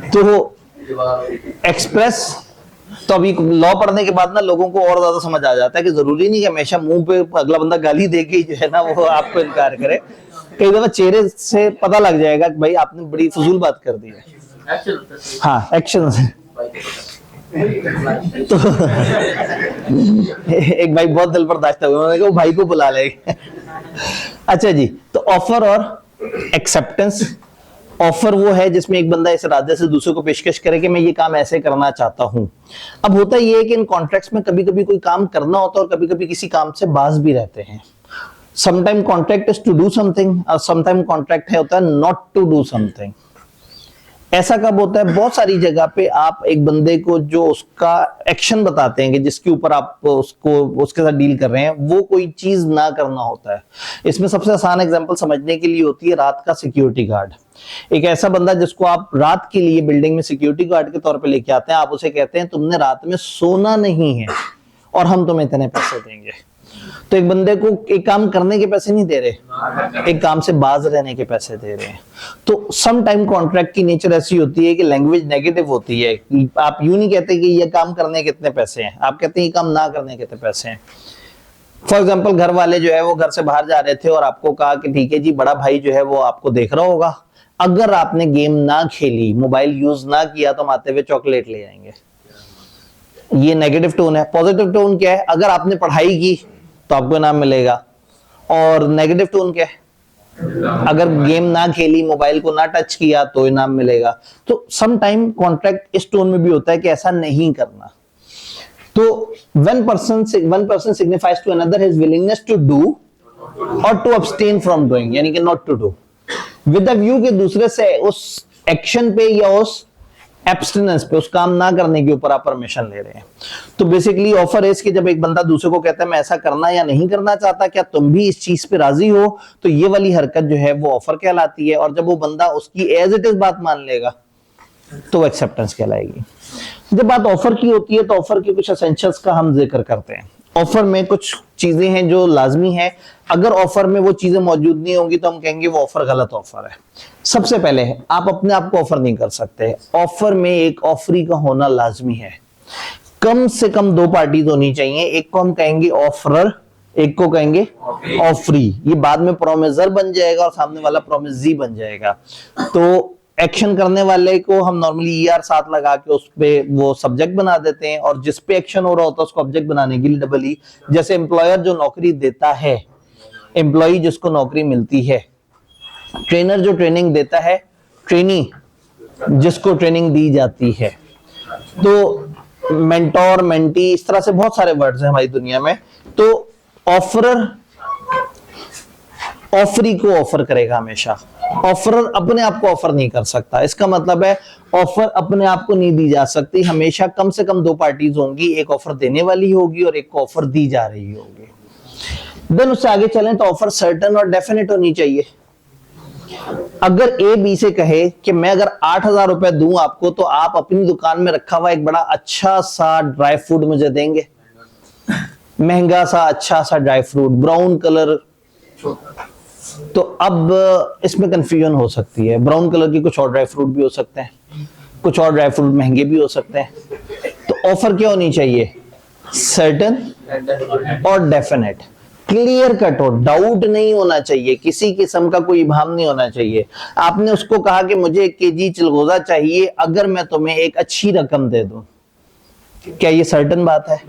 तो एक्सप्रेस, तो अभी लॉ पढ़ने के बाद ना लोगों को और ज्यादा समझ आ जाता है कि जरूरी नहीं कि हमेशा मुंह पे अगला बंदा गाली दे के जो है ना वो आपको इनकार करे। कई दफा चेहरे से पता लग जाएगा कि भाई आपने बड़ी फजूल बात कर दी है। हाँ, एक्शन से। तो एक भाई बहुत दिल बर्दाश्त हुआ, उन्होंने कहा वो भाई को बुला लेंगे। अच्छा जी, तो ऑफर और एक्सेप्टेंस। ऑफर वो है जिसमें एक बंदा इस इरादे से दूसरे को पेशकश करे कि मैं ये काम ऐसे करना चाहता हूं। अब होता ये है कि इन कॉन्ट्रैक्ट्स में कभी कभी कोई काम करना होता है और कभी कभी किसी काम से बाज भी रहते हैं। Sometime contract is to do something और समटाइम कॉन्ट्रैक्ट है होता है नॉट टू डू समथिंग। ऐसा कब होता है, बहुत सारी जगह पे आप एक बंदे को जो उसका एक्शन बताते हैं कि जिसके ऊपर आप उसको उसके साथ डील कर रहे हैं वो कोई चीज ना करना होता है। इसमें सबसे आसान एग्जांपल समझने के लिए होती है रात का सिक्योरिटी गार्ड। एक ऐसा बंदा जिसको आप रात के लिए बिल्डिंग में सिक्योरिटी गार्ड के तौर पे लेके आते हैं, आप उसे कहते हैं तुमने रात में सोना नहीं है और हम तुम्हें इतने पैसे देंगे। तो एक बंदे को एक काम करने के पैसे नहीं दे रहे, एक काम से बाज रहने के पैसे दे रहे हैं। तो सम टाइम कॉन्ट्रैक्ट की नेचर ऐसी होती है कि लैंग्वेज नेगेटिव होती है। आप यूं नहीं कहते कि ये काम करने के कितने पैसे हैं, आप कहते हैं ये काम ना करने के कितने पैसे हैं। फॉर एग्जाम्पल घर वाले जो है वो घर से बाहर जा रहे थे और आपको कहा कि ठीक है जी बड़ा भाई जो है वो आपको देख रहा होगा, अगर आपने गेम ना खेली, मोबाइल यूज ना किया तो हम आते हुए चॉकलेट ले आएंगे। ये नेगेटिव टोन है। पॉजिटिव टोन क्या है, अगर आपने पढ़ाई की तो आपको इनाम मिलेगा। और नेगेटिव टोन क्या है, अगर गेम ना खेली, मोबाइल को ना टच किया तो इनाम मिलेगा। तो सम टाइम कॉन्ट्रैक्ट इस टोन में भी होता है कि ऐसा नहीं करना। तो one person signifies to another his willingness to do or to abstain from doing, यानी कि not to do, with the view कि दूसरे से उस एक्शन पे या उस एब्स्टिनेंस पे, उस काम ना करने के ऊपर आप परमिशन ले रहे हैं। तो बेसिकली ऑफर है कि जब एक बंदा दूसरे को कहता है मैं ऐसा करना या नहीं करना चाहता, क्या तुम भी इस चीज पे राजी हो, तो ये वाली हरकत जो है वो ऑफर कहलाती है। और जब वो बंदा उसकी एज इट इज बात मान लेगा तो एक्सेप्टेंस कहलाएगी। जब बात ऑफर की होती है तो ऑफर के कुछ एसेंशियल्स का हम जिक्र करते हैं। ऑफर में कुछ चीजें हैं जो लाजमी है, अगर ऑफर में वो चीजें मौजूद नहीं होंगी तो हम कहेंगे वो ऑफर गलत ऑफर है। सबसे पहले आप अपने आप को ऑफर नहीं कर सकते, ऑफर में एक ऑफरी का होना लाजमी है। कम से कम दो पार्टीज होनी चाहिए, एक को हम कहेंगे ऑफरर, एक को कहेंगे ऑफरी। ये बाद में प्रोमिसर बन जाएगा और सामने वाला प्रोमिसरी बन जाएगा। तो एक्शन करने वाले को हम नॉर्मली ईआर साथ लगा के उस पे वो सब्जेक्ट बना देते हैं, और जिस पे एक्शन हो रहा होता है उसको ऑब्जेक्ट बनाने के लिए डबल ई। जैसे एम्प्लॉयर जो नौकरी देता है, एम्प्लॉई जिसको नौकरी मिलती है, ट्रेनर जो ट्रेनिंग देता है, ट्रेनी जिसको ट्रेनिंग दी जाती है। तो मेंटोर, मेंटी, इस तरह से बहुत सारे वर्ड्स हैं हमारी दुनिया में। तो ऑफरर ऑफरी को ऑफर करेगा हमेशा, ऑफरर अपने आप को ऑफर नहीं कर सकता। इसका मतलब है ऑफर अपने आप को नहीं दी जा सकती, हमेशा कम से कम दो पार्टीज होंगी, एक ऑफर देने वाली होगी और एक को ऑफर दी जा रही होगी। देन उससे आगे चलें तो ऑफर सर्टेन और डेफिनेट होनी चाहिए। अगर ए बी से कहे कि मैं अगर 8,000 रुपए दूं आपको तो आप अपनी दुकान में रखा हुआ एक बड़ा अच्छा सा ड्राई फ्रूट मुझे देंगे, महंगा सा अच्छा सा ड्राई फ्रूट, ब्राउन कलर। तो अब इसमें कंफ्यूजन हो सकती है, ब्राउन कलर की कुछ और ड्राई फ्रूट भी हो सकते हैं, कुछ और ड्राई फ्रूट महंगे भी हो सकते हैं। तो ऑफर क्या होनी चाहिए? सर्टेन और डेफिनेट, क्लियर कट हो, डाउट नहीं होना चाहिए, किसी किस्म का कोई इबाहम नहीं होना चाहिए। आपने उसको कहा कि मुझे 1 केजी चिलगोजा चाहिए अगर मैं तुम्हें एक अच्छी रकम दे दूं, क्या ये सर्टेन बात है?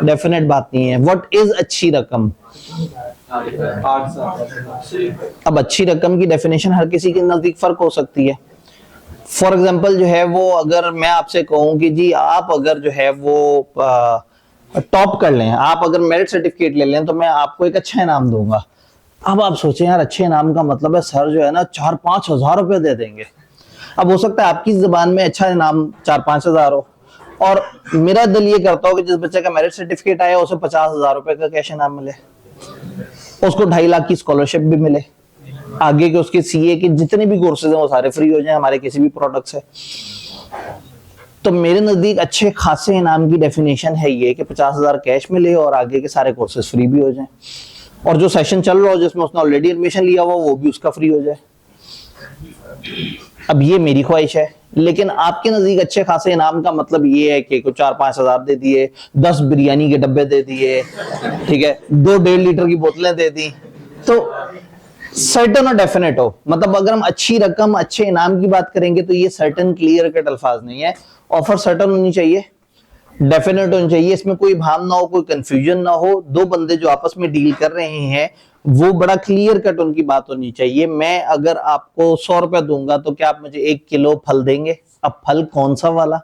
डेफिनेट बात नहीं है। व्हाट इज अच्छी रकम? अब अच्छी रकम की डेफिनेशन हर किसी के नजदीक फर्क हो सकती है। फॉर एग्जांपल जो है वो, अगर मैं आपसे कहूं कि जी आप अगर जो है वो टॉप कर लें, आप अगर मेरिट सर्टिफिकेट ले लें तो मैं आपको एक अच्छा इनाम दूंगा। अब आप सोचें यार, अच्छे इनाम का मतलब है सर जो है ना 4-5 हजार रुपए दे देंगे। अब हो सकता है आपकी जुबान में अच्छा इनाम 4-5 हजार हो, और मेरा दिल ये करता हो कि जिस बच्चे का मेरिट सर्टिफिकेट आया उसे 50,000 रुपए का कैश इनाम मिले, उसको 2.5 लाख की स्कॉलरशिप भी मिले, आगे के उसके सीए के जितने भी कोर्सेज हैं वो सारे फ्री हो जाएं हमारे किसी भी प्रोडक्ट से। तो मेरे नजदीक अच्छे खासे इनाम की डेफिनेशन है ये कि 50,000 कैश मिले और आगे के सारे कोर्सेज फ्री भी हो जाएं, और जो सेशन चल रहा हो जिसमें उसने ऑलरेडी एडमिशन लिया हुआ वो भी उसका फ्री हो जाए। अब ये मेरी ख्वाहिश है, लेकिन आपके नजदीक अच्छे खासे इनाम का मतलब ये है कि कुछ 4-5 हजार दे दिए, 10 बिरयानी के डब्बे दे दिए, ठीक है, 2-1.5 लीटर की बोतलें दे दी। तो सर्टेन और डेफिनेट हो, मतलब अगर हम अच्छी रकम अच्छे इनाम की बात करेंगे तो ये सर्टेन क्लियर कट अल्फाज नहीं है। ऑफर सर्टेन होनी चाहिए, डेफिनेट होनी चाहिए, इसमें कोई भाव ना हो, कोई कंफ्यूजन ना हो। दो बंदे जो आपस में डील कर रहे हैं वो बड़ा क्लियर कट उनकी बात होनी चाहिए। मैं अगर आपको 100 रुपए दूंगा तो क्या आप मुझे 1 किलो फल देंगे? अब फल कौन सा वाला,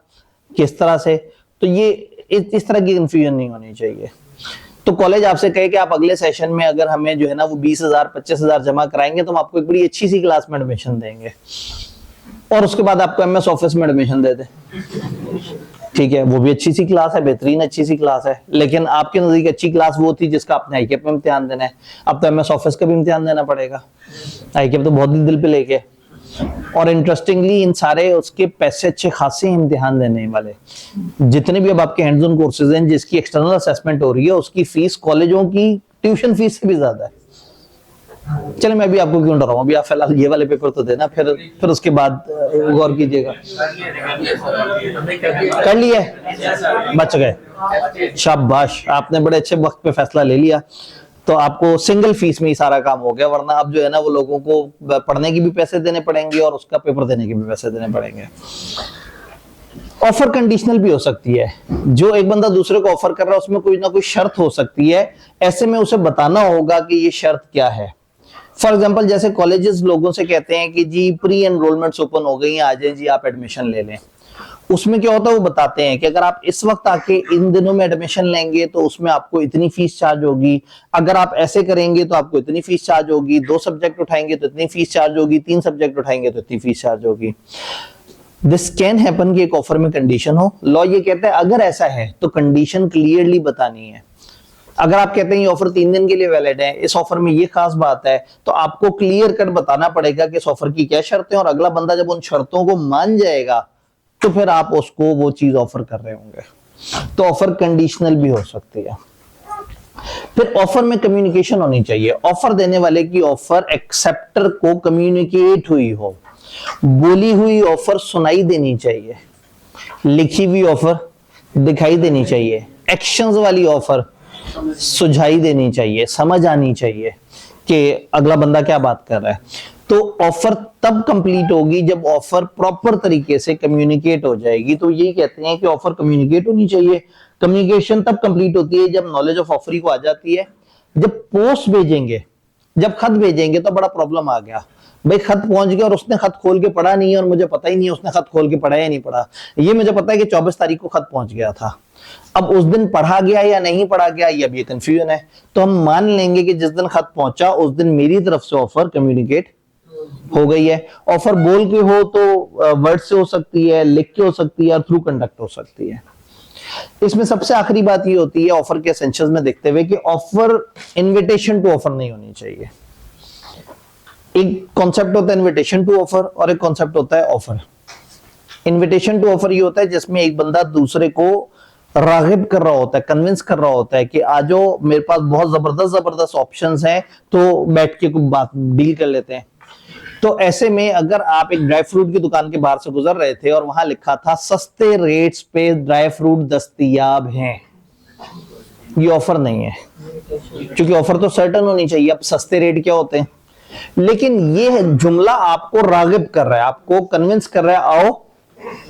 किस तरह से? तो ये इस तरह की कंफ्यूजन नहीं होनी चाहिए। तो कॉलेज आपसे कहे कि आप अगले सेशन में अगर हमें जो है ना वो 20,000 25,000 जमा कराएंगे तो हम आपको एक बड़ी अच्छी सी क्लास में एडमिशन देंगे, और उसके बाद आपको एमएस ऑफिस में एडमिशन दे दे, ठीक है, वो भी अच्छी सी क्लास है, बेहतरीन अच्छी सी क्लास है, लेकिन आपके नजदीक अच्छी क्लास वो थी जिसका आपने आईकेप में इम्तिहान देना है। अब तो एमएस ऑफिस का भी इम्तिहान देना पड़ेगा, आईकेप तो बहुत दिल पे लेके, और इंटरेस्टिंगली इन सारे उसके पैसे अच्छे खासे इम्तिहान देने वाले। जितने भी अब आपके हैंड्स ऑन कोर्सेज हैं जिसकी एक्सटर्नल असेसमेंट हो रही है उसकी फीस कॉलेजों की ट्यूशन फीस से भी ज्यादा है। चले मैं भी आपको क्यों डराऊं, अभी आप फिलहाल ये वाले पेपर तो देना, फिर उसके बाद गौर कीजिएगा। कर लिया, बच गए, शाबाश, आपने बड़े अच्छे वक्त पे फैसला ले लिया। तो आपको सिंगल फीस में ही सारा काम हो गया, वरना अब जो है ना वो लोगों को पढ़ने के भी पैसे देने पड़ेंगे और उसका पेपर देने के भी पैसे देने पड़ेंगे। ऑफर कंडीशनल भी हो सकती है, जो एक बंदा दूसरे को ऑफर कर रहा है उसमें कोई ना कोई शर्त हो सकती है, ऐसे में उसे बताना होगा कि ये शर्त क्या है। फॉर एग्जाम्पल जैसे कॉलेजेस लोगों से कहते हैं कि जी प्री एनरोलमेंट्स ओपन हो गई हैं, आ जाए जी आप एडमिशन ले लें। उसमें क्या होता है वो बताते हैं कि अगर आप इस वक्त आके इन दिनों में एडमिशन लेंगे तो उसमें आपको इतनी फीस चार्ज होगी, अगर आप ऐसे करेंगे तो आपको इतनी फीस चार्ज होगी, 2 सब्जेक्ट उठाएंगे तो इतनी फीस चार्ज होगी, 3 सब्जेक्ट उठाएंगे तो इतनी फीस चार्ज होगी। दिस कैन हैपन कि एक ऑफर में कंडीशन हो। लॉ ये कहता है अगर ऐसा है तो कंडीशन क्लियरली बतानी है। अगर आप कहते हैं ये ऑफर 3 दिन के लिए वैलिड है, इस ऑफर में ये खास बात है, तो आपको क्लियर कट बताना पड़ेगा कि इस ऑफर की क्या शर्तें हैं, और अगला बंदा जब उन शर्तों को मान जाएगा तो फिर आप उसको वो चीज ऑफर कर रहे होंगे। तो ऑफर कंडीशनल भी हो सकती है। फिर ऑफर में कम्युनिकेशन होनी चाहिए, ऑफर देने वाले की ऑफर एक्सेप्टर को कम्युनिकेट हुई हो, बोली हुई ऑफर सुनाई देनी चाहिए, लिखी हुई ऑफर दिखाई देनी चाहिए, एक्शंस वाली ऑफर सुझाई देनी चाहिए, समझ आनी चाहिए कि अगला बंदा क्या बात कर रहा है। तो ऑफर तब कंप्लीट होगी जब ऑफर प्रॉपर तरीके से कम्युनिकेट हो जाएगी। तो यही कहते हैं कि ऑफर कम्युनिकेट होनी चाहिए। कम्युनिकेशन तब कंप्लीट होती है जब नॉलेज ऑफ ऑफर को आ जाती है। जब पोस्ट भेजेंगे, जब खत भेजेंगे तो बड़ा प्रॉब्लम आ गया, भाई खत पहुंच गया और उसने खत खोल के पढ़ा नहीं है और मुझे पता ही नहीं है उसने खत खोल के पढ़ा या नहीं पढ़ा। ये मुझे पता है कि 24 तारीख को खत पहुंच गया था, अब उस दिन पढ़ा गया या नहीं पढ़ा गया ये अब ये कंफ्यूजन है। तो हम मान लेंगे कि जिस दिन खत पहुंचा उस दिन मेरी तरफ से ऑफर कम्युनिकेट हो गई है। ऑफर बोल के हो तो वर्ड से हो सकती है, लिख के हो सकती है और थ्रू कंडक्ट हो सकती है। इसमें सबसे आखिरी बात ये होती है ऑफर के एसेंशियल्स में देखते हुए कि ऑफर इनविटेशन टू ऑफर नहीं होनी चाहिए। एक कॉन्सेप्ट होता है इनविटेशन टू ऑफर और एक कॉन्सेप्ट होता है ऑफर। इनविटेशन टू ऑफर ये होता है जिसमें एक बंदा दूसरे को रागिब कर रहा होता है, कन्विंस कर रहा होता है कि आज मेरे पास बहुत जबरदस्त ऑप्शंस हैं, तो बैठ के कुछ बात डील कर लेते हैं। तो ऐसे में अगर आप एक ड्राई फ्रूट की दुकान के बाहर से गुजर रहे थे और वहां लिखा था सस्ते रेट्स पे ड्राई फ्रूट दस्तयाब हैं, ये ऑफर नहीं है, क्योंकि ऑफर तो सर्टन होनी चाहिए। अब सस्ते रेट क्या होते हैं, लेकिन ये जुमला आपको रागिब कर रहा है, आपको कन्विंस कर रहा है आओ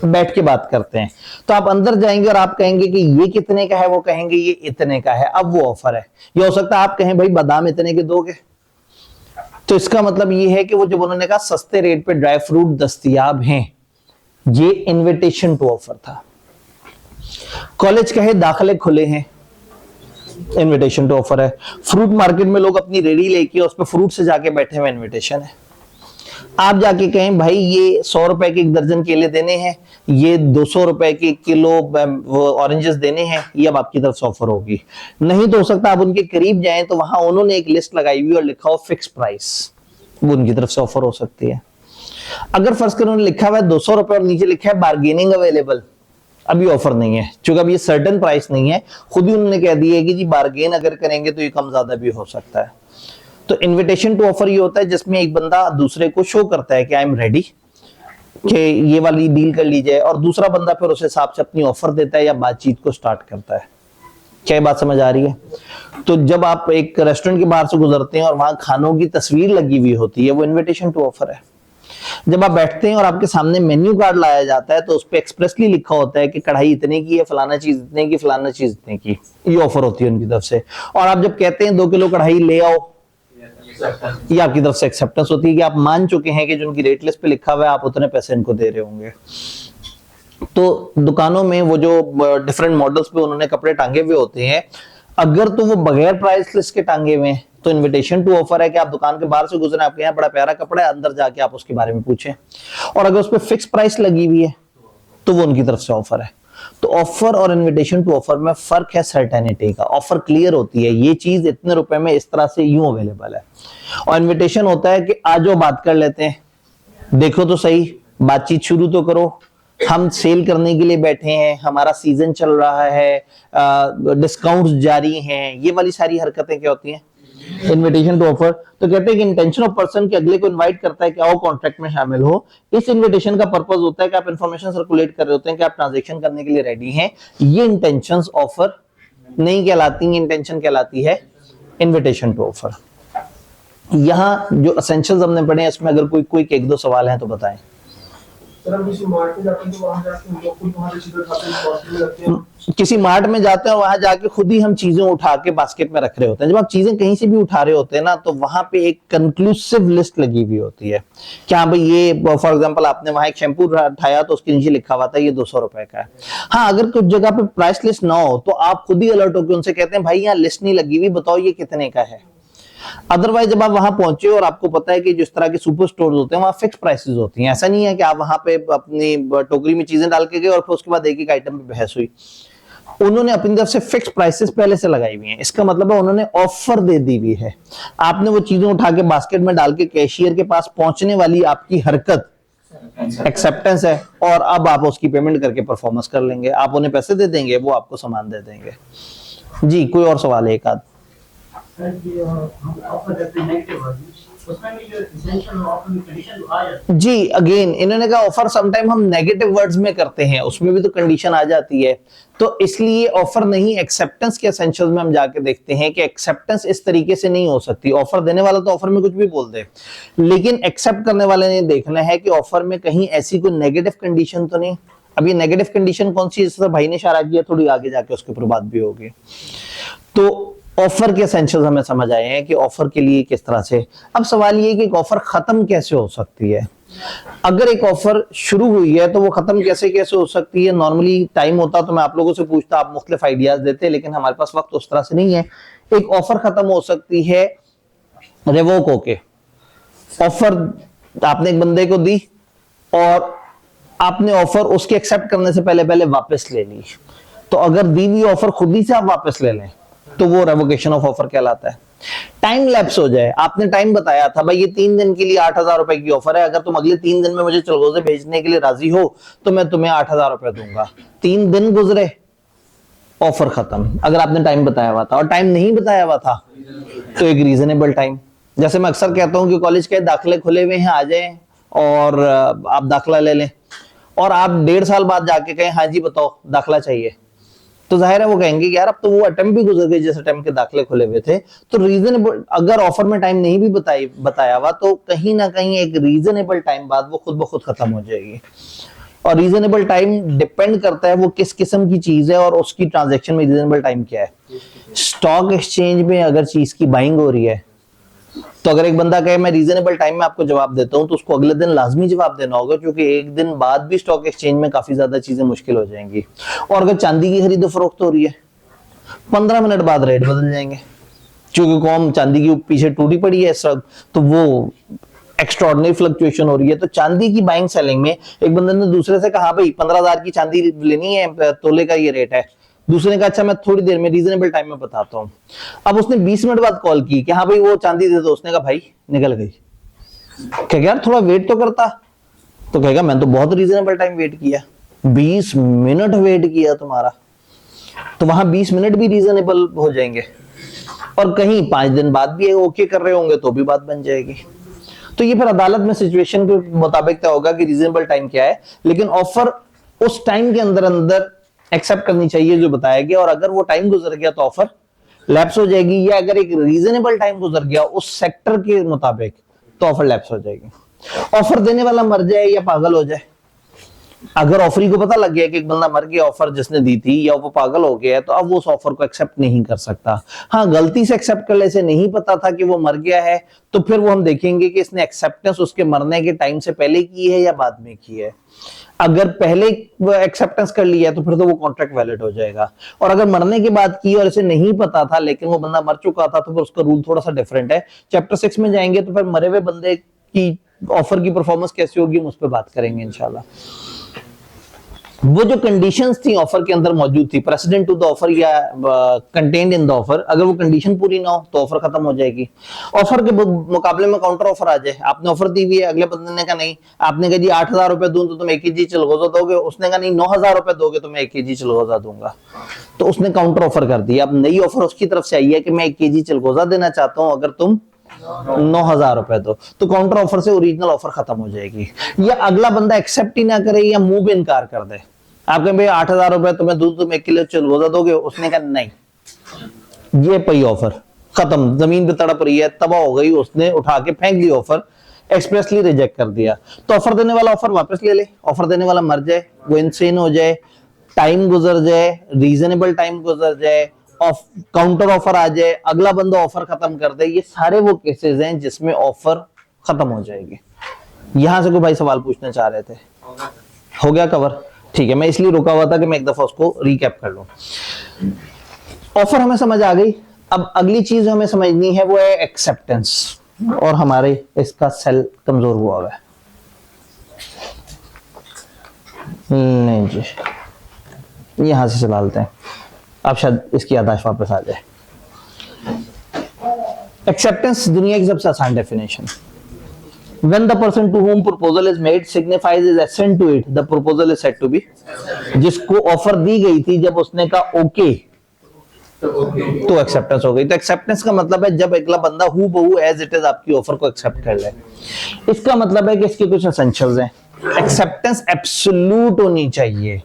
बैठ के बात करते हैं। तो आप अंदर जाएंगे और आप कहेंगे कि ये कितने का है, वो कहेंगे ये इतने का है, अब वो ऑफर है। ये हो सकता है आप कहें भाई बादाम इतने के दोगे, तो इसका मतलब ये है कि वो जब उन्होंने कहा सस्ते रेट पे ड्राई फ्रूट दस्तयाब हैं, ये इनविटेशन टू ऑफर था। कॉलेज कहे दाखिले खुले हैं, इनविटेशन टू ऑफर है। फ्रूट मार्केट में लोग अपनी रेडी लेके उस पर फ्रूट से जाके बैठे हुए, इनविटेशन है। आप जाके कहें भाई ये 100 रुपए के एक दर्जन केले देने हैं, ये 200 रुपए के किलो ऑरेंजेस देने हैं, ये अब आपकी तरफ से ऑफर होगी। नहीं तो हो सकता आप उनके करीब जाएं तो वहां उन्होंने एक लिस्ट लगाई हुई और लिखा हो फिक्स प्राइस, वो उनकी तरफ से ऑफर हो सकती है। अगर फर्ज करें उन्होंने लिखा हुआ है 200 रुपए और नीचे लिखा है बार्गेनिंग अवेलेबल, अभी ऑफर नहीं है, क्योंकि अब ये सर्टेन प्राइस नहीं है, खुद ही उन्होंने कह दिया है कि जी बार्गेन अगर करेंगे तो ये कम ज्यादा भी हो सकता है। तो इनविटेशन टू ऑफर ये होता है जिसमें एक बंदा दूसरे को शो करता है कि आई एम रेडी, कि ये वाली डील कर लीजिए, और दूसरा बंदा फिर उस हिसाब से अपनी ऑफर देता है या बातचीत को स्टार्ट करता है। क्या बात समझ आ रही है? तो जब आप एक रेस्टोरेंट के बाहर से गुजरते हैं और वहां खानों की तस्वीर लगी हुई होती है, वो इनविटेशन टू ऑफर है। जब आप बैठते हैं और आपके सामने मेन्यू कार्ड लाया जाता है तो उस पर एक्सप्रेसली लिखा होता है कि कढ़ाई इतने की है, फलाना चीज इतने की, फलाना चीज इतने की, ये ऑफर होती है उनकी तरफ से। और आप जब कहते हैं 2 किलो कढ़ाई ले आओ, ये आपकी तरफ से एक्सेप्टेंस होती है कि आप मान चुके हैं कि जो उनकी रेट लिस्ट पे लिखा हुआ है आप उतने पैसे इनको दे रहे होंगे। तो दुकानों में वो जो डिफरेंट मॉडल्स पे उन्होंने कपड़े टांगे हुए होते हैं, अगर तो वो बगैर प्राइस लिस्ट के टांगे हुए हैं तो इनविटेशन टू ऑफर है कि आप दुकान के बाहर से गुजरे, आपके यहाँ बड़ा प्यारा कपड़ा है, अंदर जाके आप उसके बारे में पूछें। और अगर उस पर फिक्स प्राइस लगी हुई है तो वो उनकी तरफ से ऑफर है। तो ऑफर और इनविटेशन टू ऑफर में फर्क है सर्टेनिटी का। ऑफर क्लियर होती है, ये चीज इतने रुपए में इस तरह से यूं अवेलेबल है, और इनविटेशन होता है कि आज बात कर लेते हैं, देखो तो सही, बातचीत शुरू तो करो, हम सेल करने के लिए बैठे हैं, हमारा सीजन चल रहा है, डिस्काउंट्स जारी हैं, ये वाली सारी हरकतें क्या होती हैं, इनविटेशन टू ऑफर। तो कहते हैं कि इंटेंशन ऑफ पर्सन के अगले को इनवाइट करता है कि आओ कॉन्ट्रैक्ट में शामिल हो। इस इनविटेशन का पर्पस होता है कि आप इंफॉर्मेशन सर्कुलेट कर रहे होते हैं कि आप ट्रांजैक्शन करने के लिए रेडी हैं। ये इंटेंशंस ऑफर नहीं कहलाती, इंटेंशन कहलाती है इनविटेशन टू ऑफर। यहां जो एसेंशियल्स हमने पढ़े हैं इसमें अगर कोई क्विक 1-2 सवाल हैं तो बताएं। किसी मार्ट में जाते हैं और वहां जाके खुद ही हम चीजें उठा के बास्केट में रख रहे होते हैं। जब आप चीजें कहीं से भी उठा रहे होते हैं ना, तो वहां पे एक कंक्लूसिव लिस्ट लगी हुई होती है। क्या भाई ये फॉर एग्जांपल आपने वहां एक शैम्पू उठाया तो उसके नीचे लिखा हुआ था ये 200 रुपए का है। हाँ, अगर कुछ जगह पे प्राइस लिस्ट ना हो तो आप खुद ही अलर्ट होकर उनसे कहते हैं भाई यहाँ लिस्ट नहीं लगी हुई, बताओ ये कितने का है। अदरवाइज जब आप वहां पहुंचे और आपको पता है कि जिस तरह के सुपर स्टोर्स होते हैं वहां फिक्स प्राइसेस होती हैं, ऐसा नहीं है कि आप वहां पे अपनी टोकरी में चीजें डाल के गए और फिर उसके बाद एक एक आइटम पे बहस हुई। उन्होंने अपनी तरफ से फिक्स प्राइसेस पहले से लगाई हुई हैं। इसका मतलब है उन्होंने ऑफर दे दी हुई है। आपने वो चीजें उठा के बास्केट में डाल के कैशियर के पास पहुंचने वाली आपकी हरकत एक्सेप्टेंस है, और अब आप उसकी पेमेंट करके परफॉर्मेंस कर लेंगे। आप उन्हें पैसे दे देंगे, वो आपको सामान दे देंगे। जी, कोई और सवाल है? एक आध जी अगेन इन्होंने कहा ऑफर समटाइम हम नेगेटिव वर्ड्स में करते हैं, उसमें भी तो कंडीशन आ जाती है, तो इसलिए ऑफर नहीं, एक्सेप्टेंस के एसेंशियल्स में हम जाके देखते हैं कि एक्सेप्टेंस इस तरीके से नहीं हो सकती। ऑफर देने वाला तो ऑफर में कुछ भी बोल दे, लेकिन एक्सेप्ट करने वाले ने देखना है कि ऑफर में कहीं ऐसी कोई नेगेटिव कंडीशन तो नहीं। अब ये नेगेटिव कंडीशन कौन सी, जैसे भाई ने इशारा किया, थोड़ी आगे जाके उसके ऊपर बात भी होगी। तो ऑफर के एसेंशियल्स हमें समझ आए हैं कि ऑफर के लिए किस तरह से। अब सवाल ये कि एक ऑफर खत्म कैसे हो सकती है। अगर एक ऑफर शुरू हुई है तो वो खत्म कैसे कैसे हो सकती है। नॉर्मली टाइम होता तो मैं आप लोगों से पूछता, आप मुख्तलिफ आइडियाज देते, लेकिन हमारे पास वक्त उस तरह से नहीं है। एक ऑफर खत्म हो सकती है रिवोक होके। ऑफर आपने एक बंदे को दी और आपने ऑफर उसके एक्सेप्ट करने से पहले पहले वापस ले ली, तो अगर दी हुई ऑफर खुद ही से आप वापस ले लें तो वो रेवोकेशन ऑफ ऑफर कहलाता है। टाइम लैप्स हो जाए, आपने टाइम बताया था भाई ये 3 दिन के लिए 8,000 रुपए की ऑफर है, अगर तुम अगले 3 दिन में मुझे चलगोजे भेजने के लिए राजी हो तो मैं तुम्हें 8,000 रुपए दूंगा। 3 दिन गुजरे, ऑफर खत्म। अगर आपने टाइम बताया हुआ था, और टाइम नहीं बताया हुआ था तो एक रीजनेबल टाइम, जैसे मैं अक्सर कहता हूं कि कॉलेज के दाखिले खुले हुए हैं, आ जाएं और आप दाखिला ले लें, और आप 1.5 साल बाद जाके कहें हाँ जी बताओ दाखिला चाहिए, तो जाहिर है वो कहेंगे यार अब तो वो अटेम्प्ट भी गुजर गई जिस अटेम्प्ट के दाखिले खुले हुए थे। तो रीजनेबल, अगर ऑफर में टाइम नहीं भी बताया हुआ तो कहीं ना कहीं एक रीजनेबल टाइम बाद वो खुद ब खुद खत्म हो जाएगी। और रीजनेबल टाइम डिपेंड करता है वो किस किस्म की चीज है और उसकी ट्रांजैक्शन में रीजनेबल टाइम क्या है। स्टॉक एक्सचेंज में अगर चीज की बाइंग हो रही है तो अगर एक बंदा कहे मैं रीजनेबल टाइम में आपको जवाब देता हूं तो उसको अगले दिन लाजमी जवाब देना होगा, क्योंकि एक दिन बाद भी स्टॉक एक्सचेंज में काफी ज्यादा चीजें मुश्किल हो जाएंगी। और अगर चांदी की खरीदो फरोख्त हो रही है 15 मिनट बाद रेट बदल जाएंगे, क्योंकि कौम चांदी की पीछे टूटी पड़ी है इस वक्त, तो वो एक्स्ट्राऑर्डिनरी फ्लक्चुएशन हो रही है। तो चांदी की बाइंग सेलिंग में एक बंदे ने दूसरे से कहा भाई 15,000 की चांदी लेनी है, तोले का ये रेट है। दूसरे ने कहा अच्छा मैं थोड़ी देर में रीजनेबल टाइम में बताता हूं। अब उसने 20 मिनट बाद कॉल की कि हाँ भाई वो चांदी दे दो, उसने कहा भाई निकल गई। कहेगा यार थोड़ा वेट तो करता, तो कहेगा मैं तो बहुत रीजनेबल टाइम वेट किया, 20 मिनट वेट किया तुम्हारा, तो वहां 20 मिनट भी रीजनेबल हो जाएंगे। और कहीं 5 दिन बाद भी ओके कर रहे होंगे तो भी बात बन जाएगी। तो ये फिर अदालत में सिचुएशन के मुताबिक तय होगा कि रीजनेबल टाइम क्या है, लेकिन ऑफर उस टाइम के अंदर अंदर एक्सेप्ट करनी चाहिए जो बताया गया, और अगर वो टाइम गुजर गया तो ऑफर लैप्स हो जाएगी, या अगर एक रीजनेबल टाइम गुजर गया उस सेक्टर के मुताबिक तो ऑफर लैप्स हो जाएगी। ऑफर देने वाला मर जाए या पागल हो जाए, अगर ऑफरी को पता लग गया कि एक बंदा मर गया ऑफर जिसने दी थी, या वो पागल हो गया है, तो अब वो उस ऑफर को एक्सेप्ट नहीं कर सकता। हाँ गलती से एक्सेप्ट कर ले, से नहीं पता था कि वो मर गया है, तो फिर वो हम देखेंगे कि इसने एक्सेप्टेंस उसके मरने के टाइम से पहले की है या बाद में की है। अगर पहले एक्सेप्टेंस कर लिया तो फिर तो वो कॉन्ट्रैक्ट वैलिड हो जाएगा, और अगर मरने के बाद की और इसे नहीं पता था लेकिन वो बंदा मर चुका था तो फिर उसका रूल थोड़ा सा डिफरेंट है। चैप्टर 6 में जाएंगे तो फिर मरे हुए बंदे की ऑफर की परफॉर्मेंस कैसी होगी हम उस पर बात करेंगे इंशाल्लाह। वो जो कंडीशंस थी ऑफर के अंदर मौजूद थी, प्रेसिडेंट टू द ऑफर या कंटेन्ड इन द ऑफर, अगर वो कंडीशन पूरी ना हो तो ऑफर खत्म हो जाएगी। ऑफर के मुकाबले में काउंटर ऑफर आ जाए, आपने ऑफर दी हुई है, अगले बंदे ने कहा नहीं, आपने कहा जी 8,000 रुपए दूं तो तुम 1 kg चिलगोजा दोगे, उसने कहा नहीं 9,000 रुपए दोगे तो मैं 1 kg चिलगोजा दूंगा, तो उसने काउंटर ऑफर कर दिया। अब नई ऑफर उसकी तरफ से आई है कि मैं 1 kg चिलगोजा देना चाहता हूं अगर तुम 9,000 रुपए दो, तो काउंटर ऑफर से ओरिजिनल ऑफर खत्म हो जाएगी। या अगला बंदा एक्सेप्ट ही ना करे या मुंह पे इनकार कर दे, आप कहें भाई 8,000 रुपए तुम्हें दूध, तुम 1 किलो चिलगोजा दोगे, उसने कहा नहीं, ये पई ऑफर खत्म, जमीन पे तड़प रही है, तबाह हो गई, उसने उठा के फेंक दी ऑफर, एक्सप्रेसली रिजेक्ट कर दिया। तो ऑफर देने वाला ऑफर वापस ले ले, ऑफर देने वाला मर जाए, वो इनसेन हो जाए, टाइम गुजर जाए, रीजनेबल टाइम गुजर जाए, काउंटर ऑफर आ जाए, अगला बंदा ऑफर खत्म कर दे, ये सारे वो केसेस हैं जिसमें ऑफर खत्म हो जाएगी। यहां से कोई भाई सवाल पूछना चाह रहे थे? हो गया कवर? ठीक है, मैं इसलिए रुका हुआ था कि मैं एक दफा उसको रिकैप कर लूं। ऑफर हमें समझ आ गई। अब अगली चीज हमें समझनी है वो है एक्सेप्टेंस, और हमारे इसका सेल कमजोर हुआ है। नहीं जी, यहां से चला लेते हैं, अब शायद इसकी याददाश्त वापस आ जाए। एक्सेप्टेंस दुनिया की सबसे आसान definition, when the person to whom proposal is made signifies his assent to it, the proposal is said to be। जिसको ऑफर दी गई थी जब उसने कहा ओके तो एक्सेप्टेंस हो गई। तो एक्सेप्टेंस का मतलब है जब अगला बंदा हु बहू एज इट इज आपकी ऑफर को एक्सेप्ट कर ले। इसका मतलब है कि इसके कुछ एसेंशियल्स हैं। एक्सेप्टेंस एब्सोल्यूट होनी चाहिए।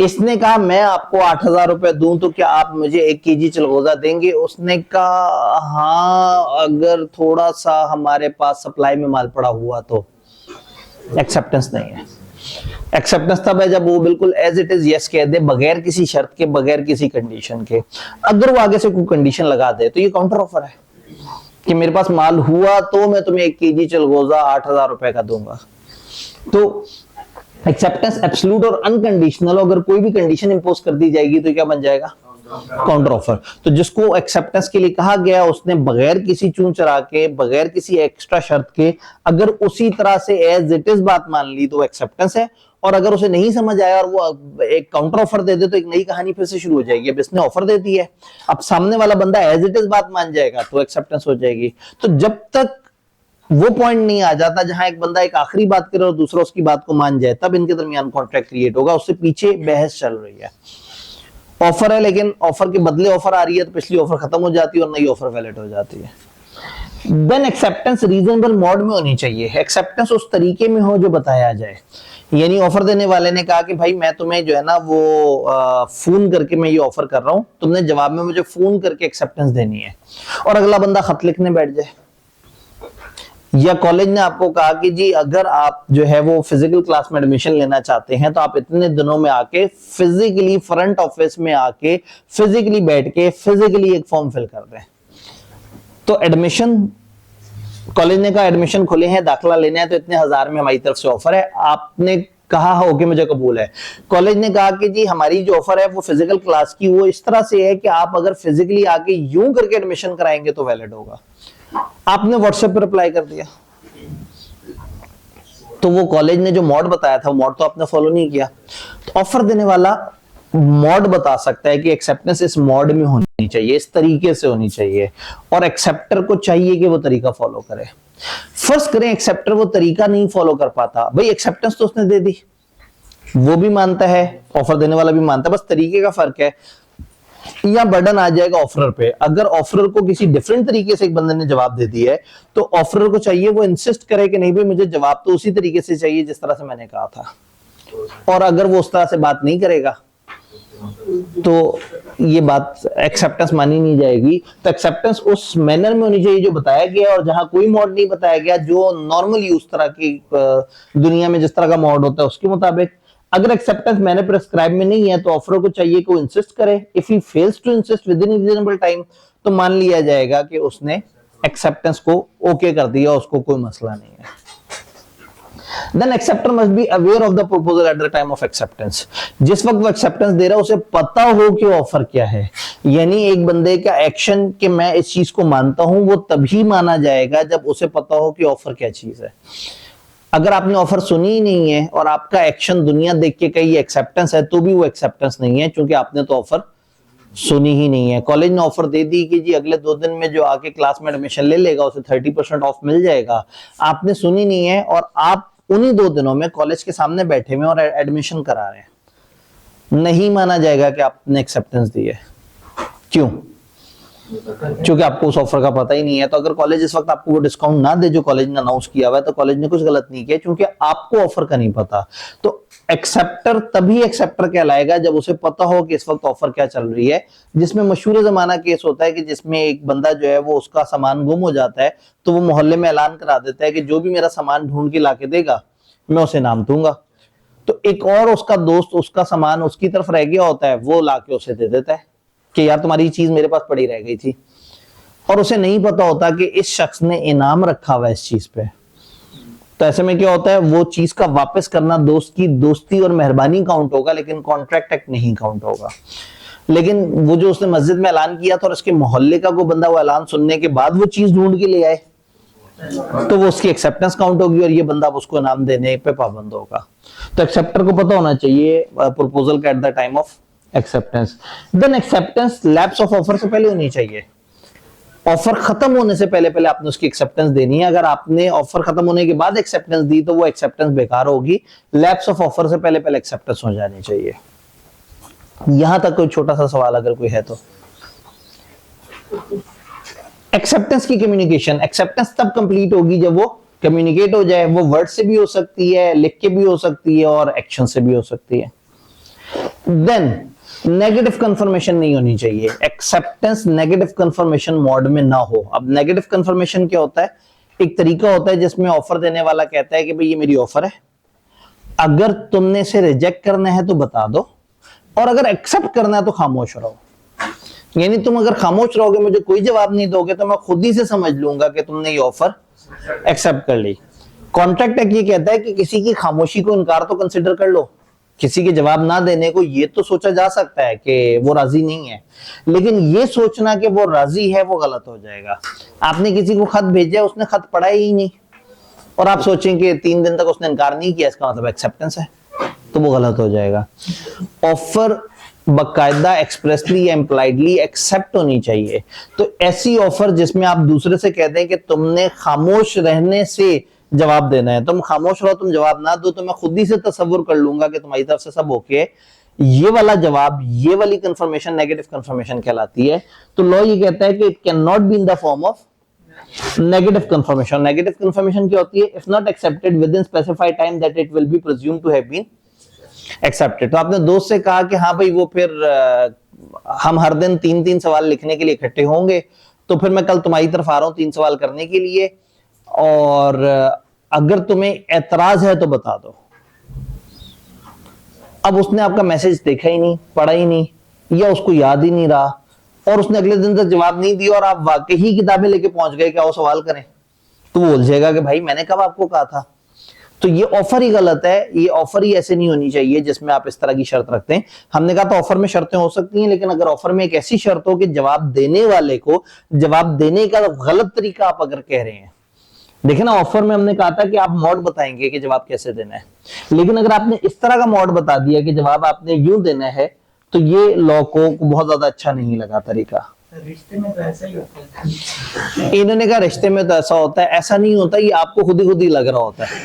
इसने कहा मैं आपको 8,000 रुपए दूं तो क्या आप मुझे 1 केजी चिलगोजा देंगे? उसने कहा हाँ, अगर थोड़ा सा हमारे पास सप्लाई में माल पड़ा हुआ तो। एक्सेप्टेंस नहीं है। एक्सेप्टेंस तब है जब वो बिल्कुल एज इट इज यस कह दे, बगैर किसी शर्त के, बगैर किसी कंडीशन के। अगर वो आगे से कोई कंडीशन लगा दे तो ये काउंटर ऑफर है कि मेरे पास माल हुआ तो मैं तुम्हें 1 केजी चिलगोजा 8,000 रुपए का दूंगा। तो एक्सेप्टेंस एब्सोल्यूट और अनकंडीशनल, अगर कोई भी कंडीशन इंपोज कर दी जाएगी तो क्या बन जाएगा? Counter offer. तो जिसको एक्सेप्टेंस के लिए कहा गया उसने बगैर किसी चूं चरा के, बगैर किसी एक्स्ट्रा शर्त के अगर उसी तरह से एज इट इज बात मान ली तो एक्सेप्टेंस है। और अगर उसे नहीं समझ आया और वो एक काउंटर ऑफर दे दे तो एक नई कहानी फिर से शुरू हो जाएगी। अब इसने ऑफर दे दी है, अब सामने वाला बंदा एज इट इज बात मान जाएगा तो एक्सेप्टेंस हो जाएगी। तो जब तक वो पॉइंट नहीं आ जाता जहां एक बंदा एक आखिरी बात करे और दूसरा उसकी बात को मान जाए, तब इनके दरमियान कॉन्ट्रैक्ट क्रिएट होगा। उससे पीछे बहस चल रही है। ऑफर है लेकिन ऑफर के बदले ऑफर आ रही है तो पिछली ऑफर खत्म हो जाती है और नई ऑफर वैलिड हो जाती है। देन एक्सेप्टेंस रीजनेबल मोड में होनी चाहिए। एक्सेप्टेंस उस तरीके में हो जो बताया जाए। यानी ऑफर देने वाले ने कहा कि भाई मैं तुम्हें जो है ना वो फोन करके मैं ये ऑफर कर रहा हूं, तुमने जवाब में मुझे फोन करके एक्सेप्टेंस देनी है। और अगला बंदा खत लिखने बैठ जाए। या कॉलेज ने आपको कहा कि जी अगर आप जो है वो फिजिकल क्लास में एडमिशन लेना चाहते हैं तो आप इतने दिनों में आके फिजिकली फ्रंट ऑफिस में आके फिजिकली बैठ के फिजिकली एक फॉर्म फिल कर दें। तो एडमिशन, कॉलेज ने कहा एडमिशन खुले हैं, दाखिला लेना है तो इतने हजार में हमारी तरफ से ऑफर है। आपने कहा हो कि मुझे कबूल है। कॉलेज ने कहा कि जी हमारी जो ऑफर है वो फिजिकल क्लास की वो इस तरह से है कि आप अगर फिजिकली आके यूं करके एडमिशन कराएंगे तो वैलिड होगा। आपने व्हाट्सएप पर रिप्लाई कर दिया तो वो कॉलेज ने जो मॉड बताया था वो मॉड तो आपने फॉलो नहीं किया। तो ऑफर देने वाला मॉड बता सकता है कि एक्सेप्टेंस इस मॉड में होनी चाहिए, इस तरीके से होनी चाहिए, और एक्सेप्टर को चाहिए कि वो तरीका फॉलो करे। फर्स्ट करें एक्सेप्टर वो तरीका नहीं फॉलो कर पाता, भाई एक्सेप्टेंस तो उसने दे दी, वो भी मानता है, ऑफर देने वाला भी मानता है, बस तरीके का फर्क है। या बर्डन आ जाएगा ऑफरर पे। अगर ऑफरर को किसी डिफरेंट तरीके से एक बंदे ने जवाब दे दिया है तो ऑफरर को चाहिए वो इंसिस्ट करे कि नहीं भाई मुझे जवाब तो उसी तरीके से चाहिए जिस तरह से मैंने कहा था। और अगर वो उस तरह से बात नहीं करेगा तो ये बात एक्सेप्टेंस मानी नहीं जाएगी। तो एक्सेप्टेंस उस मैनर में होनी चाहिए जो बताया गया, और जहां कोई मॉड नहीं बताया गया, जो नॉर्मली उस तरह की दुनिया में जिस तरह का मॉड होता है उसके मुताबिक। अगर एक्सेप्टेंस मैंने प्रेस्क्राइब में नहीं है तो ऑफर को चाहिए कि वो इंसिस्ट करे। If he fails to insist within reasonable time तो मान लिया जाएगा कि उसने एक्सेप्टेंस को ओके कर दिया, उसको कोई मसला नहीं है। Then acceptor must be aware of the proposal at the time of acceptance। जिस वक्त वो एक्सेप्टेंस दे रहा है उसे पता हो कि ऑफर क्या है। यानी एक बंदे का एक्शन कि मैं इस चीज को मानता हूं वो तभी माना जाएगा जब उसे पता हो कि ऑफर क्या चीज है। अगर आपने ऑफर सुनी ही नहीं है और आपका एक्शन दुनिया देख के कहीं एक्सेप्टेंस है तो भी वो एक्सेप्टेंस नहीं है, क्योंकि आपने तो ऑफर सुनी ही नहीं है। कॉलेज ने ऑफर दे दी कि जी अगले 2 दिन में जो आके क्लास में एडमिशन ले लेगा उसे 30% ऑफ मिल जाएगा। आपने सुनी नहीं है और आप उन्हीं 2 दिनों में कॉलेज के सामने बैठे हुए और एडमिशन करा रहे हैं, नहीं माना जाएगा कि आपने एक्सेप्टेंस दी है। क्यों? क्योंकि आपको उस ऑफर का पता ही नहीं है। तो अगर कॉलेज इस वक्त आपको वो डिस्काउंट ना दे जो कॉलेज ने अनाउंस किया हुआ है तो कॉलेज ने कुछ गलत नहीं किया, क्योंकि आपको ऑफर का नहीं पता। तो एक्सेप्टर तभी एक्सेप्टर कहलाएगा जब उसे पता हो कि इस वक्त ऑफर क्या चल रही है। जिसमें मशहूर जमाना केस होता है कि जिसमें एक बंदा जो है वो उसका सामान गुम हो जाता है तो वो मोहल्ले में ऐलान करा देता है कि जो भी मेरा सामान ढूंढ के लाके देगा मैं उसे इनाम दूंगा। तो एक और उसका दोस्त उसका सामान उसकी तरफ रह गया होता है, वो लाके उसे दे देता है कि यार तुम्हारी चीज मेरे पास पड़ी रह गई थी, और उसे नहीं पता होता कि इस शख्स ने इनाम रखा हुआ है इस चीज पे। तो ऐसे में क्या होता है, वो चीज का वापस करना दोस्त की दोस्ती और मेहरबानी काउंट होगा, लेकिन कॉन्ट्रैक्ट एक्ट नहीं काउंट होगा। लेकिन वो जो उसने मस्जिद में ऐलान किया था और उसके मोहल्ले का कोई बंदा वो ऐलान सुनने के बाद वो चीज ढूंढ के ले आए तो वो उसकी एक्सेप्टेंस काउंट होगी और ये बंदा उसको इनाम देने पे पाबंद होगा। तो एक्सेप्टर को पता होना चाहिए प्रपोजल का at the time of acceptance. Then acceptance lapse of offer से पहले होनी चाहिए। ऑफर खत्म होने से पहले पहले आपने उसकी एक्सेप्टेंस देनी है। अगर आपने ऑफर खत्म होने के बाद एक्सेप्टेंस दी तो वो एक्सेप्टेंस बेकार होगी। लैप्स ऑफ ऑफर से पहले पहले एक्सेप्टेंस हो जानी चाहिए। यहां तक कोई छोटा सा सवाल अगर कोई है तो? एक्सेप्टेंस की कम्युनिकेशन, एक्सेप्टेंस तब कंप्लीट होगी जब वो कम्युनिकेट हो जाए। वो वर्ड से भी हो सकती है, लिख के भी हो सकती है और एक्शन से भी हो सकती है। देन नेगेटिव कंफर्मेशन नहीं होनी चाहिए, एक्सेप्टेंस नेगेटिव कंफर्मेशन मोड में ना हो। अब नेगेटिव कंफर्मेशन क्या होता है? एक तरीका होता है जिसमें ऑफर देने वाला कहता है कि भाई ये मेरी ऑफर है, अगर तुमने इसे रिजेक्ट करना है तो बता दो, और अगर एक्सेप्ट करना है तो खामोश रहो। यानी तुम अगर खामोश रहोगे, मुझे कोई जवाब नहीं दोगे, तो मैं खुद ही से समझ लूंगा कि तुमने ये ऑफर एक्सेप्ट कर ली। कॉन्ट्रैक्ट एक्ट ये कहता है कि किसी की खामोशी को इनकार तो कंसिडर कर लो, किसी के जवाब ना देने को ये तो सोचा जा सकता है कि वो राजी नहीं है, लेकिन ये सोचना कि वो राजी है वो गलत हो जाएगा। आपने किसी को खत भेजा, उसने खत पढ़ा ही नहीं, और आप सोचें कि 3 दिन तक उसने इनकार नहीं किया, इसका मतलब एक्सेप्टेंस है, तो वो गलत हो जाएगा। ऑफर बकायदा एक्सप्रेसली या इम्प्लाइडली एक्सेप्ट होनी चाहिए। तो ऐसी ऑफर जिसमें आप दूसरे से कहते हैं कि तुमने खामोश रहने से जवाब देना है, तुम खामोश रहो, तुम जवाब ना दो, तो मैं खुद ही से तसव्वुर कर लूंगा कि तुम्हारी तरफ से सब ओके है, ये वाला जवाब, ये वाली कंफर्मेशन नेगेटिव कंफर्मेशन कहलाती है। तो लॉ ये कहता है कि it cannot be in the form of negative confirmation. Negative confirmation क्या होती है? If not accepted within specified time that it will be presumed to have been accepted. तो आपने दोस्त से कहा कि हाँ भाई वो फिर हम हर दिन 3-3 सवाल लिखने के लिए इकट्ठे होंगे, तो फिर मैं कल तुम्हारी तरफ आ रहा हूं 3 सवाल करने के लिए, और अगर तुम्हें एतराज है तो बता दो। अब उसने आपका मैसेज देखा ही नहीं, पढ़ा ही नहीं, या उसको याद ही नहीं रहा, और उसने अगले दिन तक जवाब नहीं दिया, और आप वाकई ही किताबें लेके पहुंच गए कि आओ सवाल करें, तो वो उलझेगा कि भाई मैंने कब आपको कहा था। तो ये ऑफर ही गलत है, ये ऑफर ही ऐसे नहीं होनी चाहिए जिसमें आप इस तरह की शर्त रखते हैं। हमने कहा था ऑफर में शर्तें हो सकती हैं, लेकिन अगर ऑफर में एक ऐसी शर्त हो कि जवाब देने वाले को जवाब देने का गलत तरीका आप अगर कह रहे हैं, देखे ना ऑफर में हमने कहा था कि आप मोड बताएंगे कि जवाब कैसे देना है, लेकिन अगर आपने इस तरह का मोड बता दिया कि जवाब आपने यूं देना है, तो ये लॉ को बहुत ज्यादा अच्छा नहीं लगा तरीका। रिश्ते में तो ऐसा ही होता है। इन्होंने कहा रिश्ते में तो ऐसा होता है, ऐसा नहीं होता, ये आपको खुद ही लग रहा होता है,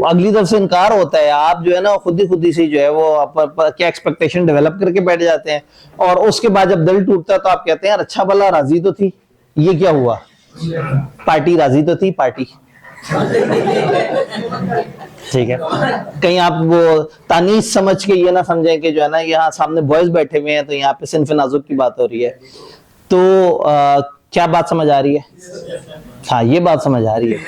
अगली तरफ से इनकार होता है, आप जो है ना खुद ही से जो है वो क्या एक्सपेक्टेशन डेवलप करके बैठ जाते हैं, और उसके बाद जब दिल टूटता है तो आप कहते हैं यार अच्छा भला राजी तो थी, ये क्या हुआ? पार्टी राजी तो थी, पार्टी ठीक है। कहीं आप वो तानीस समझ के ये ना समझें कि जो है ना यहाँ सामने बॉयज बैठे हुए हैं तो यहाँ पे सिन्फ नाजुक की बात हो रही है। तो क्या बात समझ आ रही है? हाँ ये बात समझ आ रही है।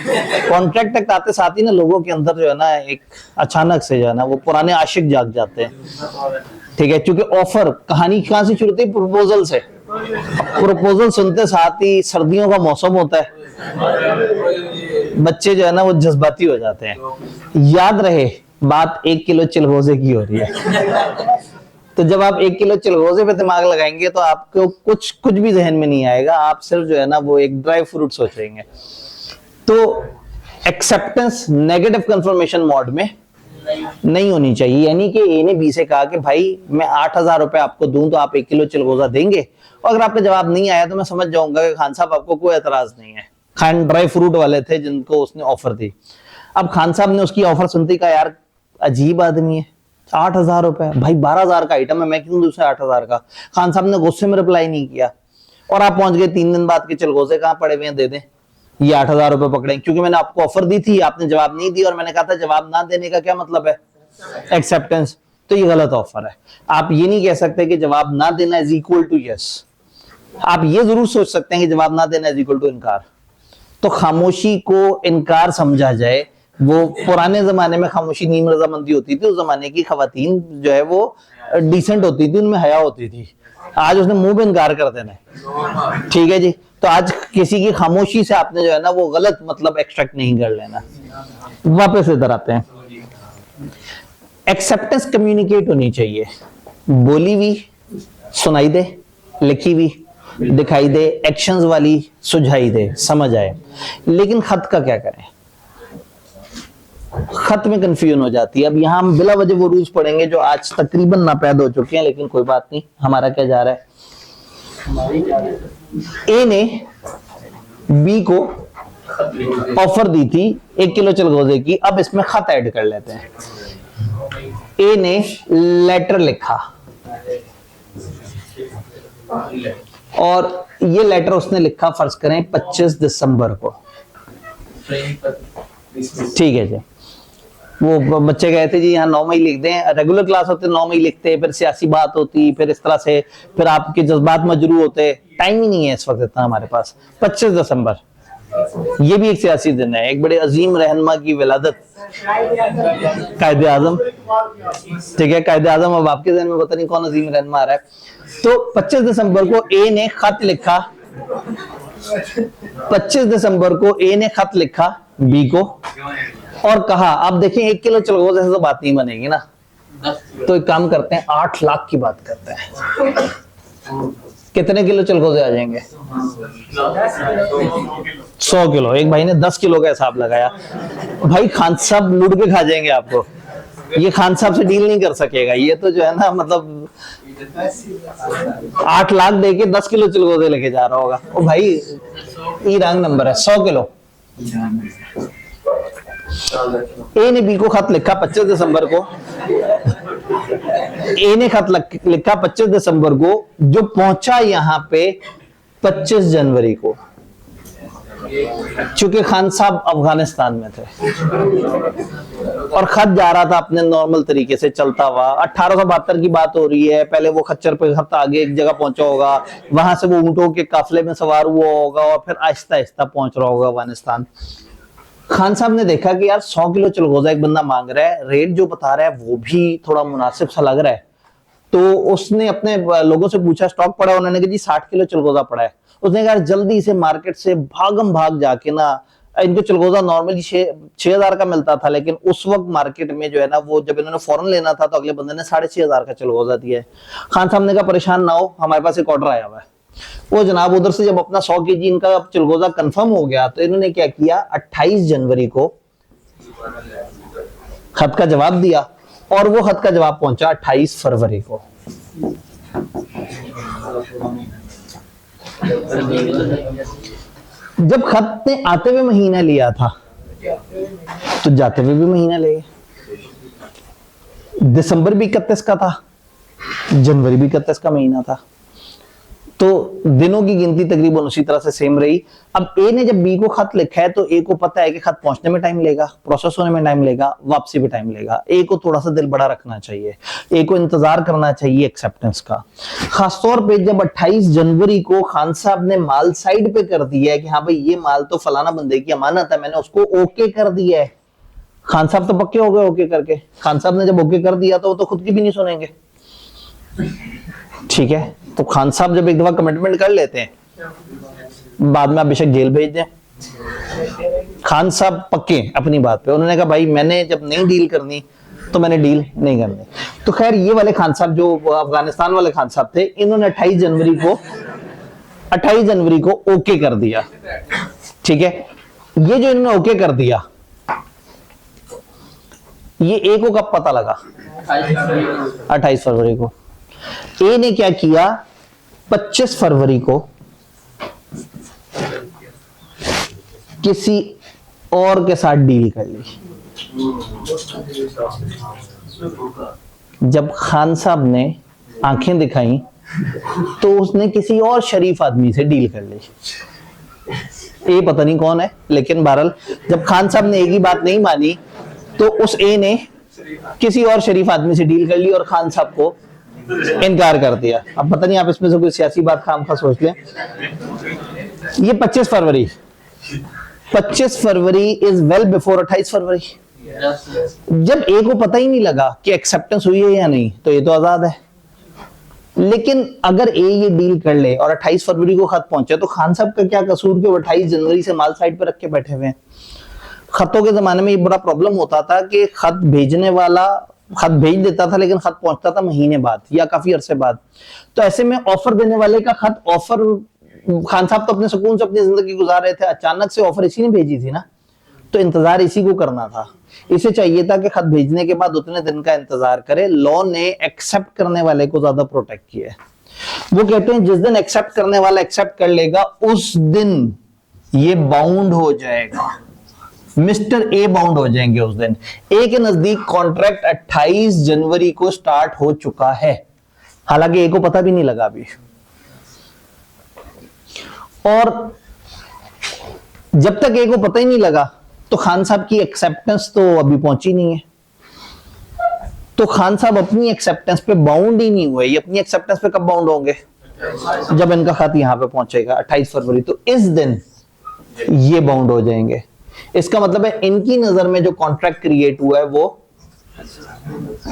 कॉन्ट्रैक्ट तक आते साथ ही ना लोगों के अंदर जो है ना एक अचानक से जो है ना वो पुराने आशिक जाग जाते हैं, ठीक है। क्योंकि ऑफर कहानी कहां से शुरू होती है? प्रपोजल से। प्रपोजल सुनते साथ ही सर्दियों का मौसम होता है, बच्चे जो है ना वो जज्बाती हो जाते हैं। याद रहे बात 1 किलो चिलगोजे की हो रही है, तो जब आप 1 किलो चिलगोजे पे दिमाग लगाएंगे तो आपको कुछ भी जहन में नहीं आएगा, आप सिर्फ जो है ना वो एक ड्राई फ्रूट सोचेंगे। तो एक्सेप्टेंस नेगेटिव कंफर्मेशन मोड में नहीं होनी चाहिए। यानी कि ए ने बी से कहा कि भाई मैं 8,000 रुपए आपको दूं तो आप 1 किलो चिलगोजा देंगे, और अगर आपका जवाब नहीं आया तो मैं समझ जाऊंगा कि खान साहब आपको कोई एतराज नहीं है। खान ड्राई फ्रूट वाले थे जिनको उसने ऑफर दी। अब खान साहब ने उसकी ऑफर सुनते ही कहा यार अजीब आदमी है, 8,000 रुपए, भाई 12,000 का आइटम है, मैं क्यों दूं 8,000 का। खान साहब ने गुस्से में रिप्लाई नहीं किया, और आप पहुंच गए 3 दिन बाद के चिलगोजे कहां पड़े हुए हैं, दे दें, ये 8,000 रुपए पकड़े, क्योंकि मैंने आपको ऑफर दी थी, आपने जवाब नहीं दिया, और मैंने कहा था जवाब ना देने का क्या मतलब है? एक्सेप्टेंस। तो ये गलत ऑफर है। आप ये नहीं कह सकते कि जवाब ना देना इज इक्वल टू यस। आप ये जरूर सोच सकते हैं कि जवाब ना देना इज इक्वल टू इनकार। तो खामोशी को इनकार समझा जाए, वो पुराने जमाने में खामोशी नीम रजामंदी होती थी, उस जमाने की खवातीन जो है वो डिसेंट होती थी, उनमें हया होती थी। आज उसने मुंह पे इनकार कर देना है, ठीक है जी। तो आज किसी की खामोशी से आपने जो है ना वो गलत मतलब एक्सट्रैक्ट नहीं कर लेना। वापस इधर आते हैं। एक्सेप्टेंस कम्युनिकेट होनी चाहिए, बोली हुई सुनाई दे, लिखी हुई दिखाई दे, एक्शंस वाली सुझाई दे, समझ आए। लेकिन खत का क्या करें? खत में कंफ्यूजन हो जाती है। अब यहां हम बिला वजह वो रूल्स पढ़ेंगे जो आज तकरीबन नापैद हो चुके हैं, लेकिन कोई बात नहीं। हमारा क्या जा रहा है? ए ने बी को ऑफर दी थी 1 किलो चिलगोजे की, अब इसमें खत ऐड कर लेते हैं। ए ने लेटर लिखा, और ये लेटर उसने लिखा फर्ज करें 25 दिसंबर को, ठीक है जी। वो बच्चे गए थे जी यहाँ 9 मई लिख दें, रेगुलर क्लास होते 9 मई लिखते, फिर सियासी बात होती, फिर इस तरह से, फिर आपके जज्बात मजरू होते, टाइम ही नहीं है इस वक्त इतना हमारे पास। 25 दिसंबर ये भी एक सियासी दिन है, एक बड़े अजीम रहनुमा की विलादत, कायदे आजम, ठीक है। कायदे आजम, अब आपके जहन में पता नहीं कौन अजीम रहनुमा आ रहा है। तो 25 दिसंबर को ए ने खत लिखा, 25 दिसंबर को ए ने खत लिखा बी को और कहा, आप देखें 1 किलो चलगोजा से तो बात नहीं बनेगी ना, तो एक काम करते हैं 8 लाख की बात करते हैं। कितने किलो चलगोजे आ जाएंगे? 100 किलो। एक भाई ने 10 किलो का हिसाब लगाया। भाई खान साहब लूट के खा जाएंगे आपको, ये खान साहब से डील नहीं कर सकेगा, ये तो जो है ना मतलब 8 लाख दे के 10 किलो चलगोजे लेके जा रहा होगा। ओ भाई ये रंग नंबर है, 100 किलो। ए ने बी को खत लिखा 25 दिसंबर को, ए ने खत लिखा 25 दिसंबर को, जो पहुंचा यहां पे 25 जनवरी को, चूंकि खान साहब अफगानिस्तान में थे और खत जा रहा था अपने नॉर्मल तरीके से चलता हुआ। 1872 की बात हो रही है, पहले वो खच्चर पे खत आगे एक जगह पहुंचा होगा, वहां से वो ऊंटों के काफिले में सवार हुआ होगा और फिर आहिस्ता आहिस्ता पहुंच रहा होगा अफगानिस्तान। खान साहब ने देखा कि यार 100 किलो चलगोजा एक बंदा मांग रहा है, रेट जो बता रहा है वो भी थोड़ा मुनासिब सा लग रहा है, तो उसने अपने लोगों से पूछा स्टॉक पड़ा है, उन्होंने कहा जी 60 किलो चलगोजा पड़ा है। उसने कहा जल्दी से मार्केट से भागम भाग जाके ना, इनको चलगोजा नॉर्मली 6,000 का मिलता था, लेकिन उस वक्त मार्केट में जो है ना, वो जब इन्होंने फौरन लेना था तो अगले बंदे ने 6,500 का चलगोजा दिया है। खान साहब ने कहा परेशान ना हो, हमारे पास एक ऑर्डर आया हुआ है। वो जनाब उधर से जब अपना 100 kg इनका चलगोजा कंफर्म हो गया तो इन्होंने क्या किया, 28 जनवरी को खत का जवाब दिया और वो खत का जवाब पहुंचा 28 फरवरी को। जब खत ने आते हुए महीना लिया था तो जाते हुए भी महीना ले गए। दिसंबर भी 31 का था, जनवरी भी 31 का महीना था, तो दिनों की गिनती तकरीबन उसी तरह से सेम रही। अब ए ने जब बी को खत लिखा है तो ए को पता है कि खत पहुंचने में टाइम लेगा, प्रोसेस होने में टाइम लेगा, वापसी भी टाइम लेगा। ए को थोड़ा सा दिल बड़ा रखना चाहिए, ए को इंतजार करना चाहिए एक्सेप्टेंस का। खासतौर पे जब 28 जनवरी को खान साहब ने माल साइड पे कर दिया है कि हाँ भाई ये माल तो फलाना बंदे की अमानत है, मैंने उसको ओके कर दिया है। खान साहब तो पक्के हो गए ओके करके। खान साहब ने जब ओके कर दिया तो वो तो खुद की भी नहीं सुनेंगे, ठीक है। तो खान साहब जब एक दफा कमिटमेंट कर लेते हैं, बाद में आप बेशक जेल भेज दें, खान साहब पक्के अपनी बात पे। उन्होंने कहा भाई मैंने जब नहीं डील करनी तो मैंने डील नहीं करनी। तो खैर ये वाले खान साहब जो अफगानिस्तान वाले खान साहब थे, इन्होंने 28 जनवरी को ओके कर दिया, ठीक है। ये जो इन्होंने ओके कर दिया, ये ए को कब पता लगा? 28 फरवरी को। ए ने क्या किया, 25 फरवरी को किसी और के साथ डील कर ली। जब खान साहब ने आंखें दिखाई तो उसने किसी और शरीफ आदमी से डील कर ली। ए पता नहीं कौन है, लेकिन बहरहाल जब खान साहब ने एक ही बात नहीं मानी तो उस ए ने किसी और शरीफ आदमी से डील कर ली और खान साहब को इनकार कर दिया। अब पता नहीं आप इसमें से कोई सियासी बात खामखा सोच लें। ये 25 फरवरी इज वेल बिफोर 28 फरवरी। जब ए को पता ही नहीं लगा कि एक्सेप्टेंस हुई है या नहीं तो ये तो आजाद है, लेकिन अगर ए ये डील कर ले और 28 फरवरी को खत पहुंचे तो खान साहब का क्या कसूर कि वो 28 जनवरी से माल साइड पे रख के बैठे हुए हैं। खतों के जमाने में ये बड़ा प्रॉब्लम होता था कि खत भेजने वाला खत भेज देता था लेकिन खत पहुंचता था महीने बाद या काफी अरसे बाद। तो ऐसे में ऑफर देने वाले का खत, ऑफर खान साहब तो अपने सुकून से अपनी जिंदगी गुजार रहे थे, अचानक से ऑफर इसी ने भेजी थी ना, तो इंतजार इसी को करना था। इसे चाहिए था कि खत भेजने के बाद उतने दिन का इंतजार करे। लॉ ने एक्सेप्ट करने वाले को ज्यादा प्रोटेक्ट किया है। वो कहते हैं जिस दिन एक्सेप्ट करने वाला एक्सेप्ट कर लेगा उस दिन ये बाउंड हो जाएगा, मिस्टर ए बाउंड हो जाएंगे उस दिन। ए के नजदीक कॉन्ट्रैक्ट 28 जनवरी को स्टार्ट हो चुका है, हालांकि ए को पता भी नहीं लगा अभी। और जब तक ए को पता ही नहीं लगा तो खान साहब की एक्सेप्टेंस तो अभी पहुंची नहीं है, तो खान साहब अपनी एक्सेप्टेंस पे बाउंड ही नहीं हुए। ये अपनी एक्सेप्टेंस पे कब बाउंड होंगे? जब इनका खत यहां पे पहुंचेगा 28 फरवरी, तो इस दिन ये बाउंड हो जाएंगे। इसका मतलब है इनकी नजर में जो कॉन्ट्रैक्ट क्रिएट हुआ है वो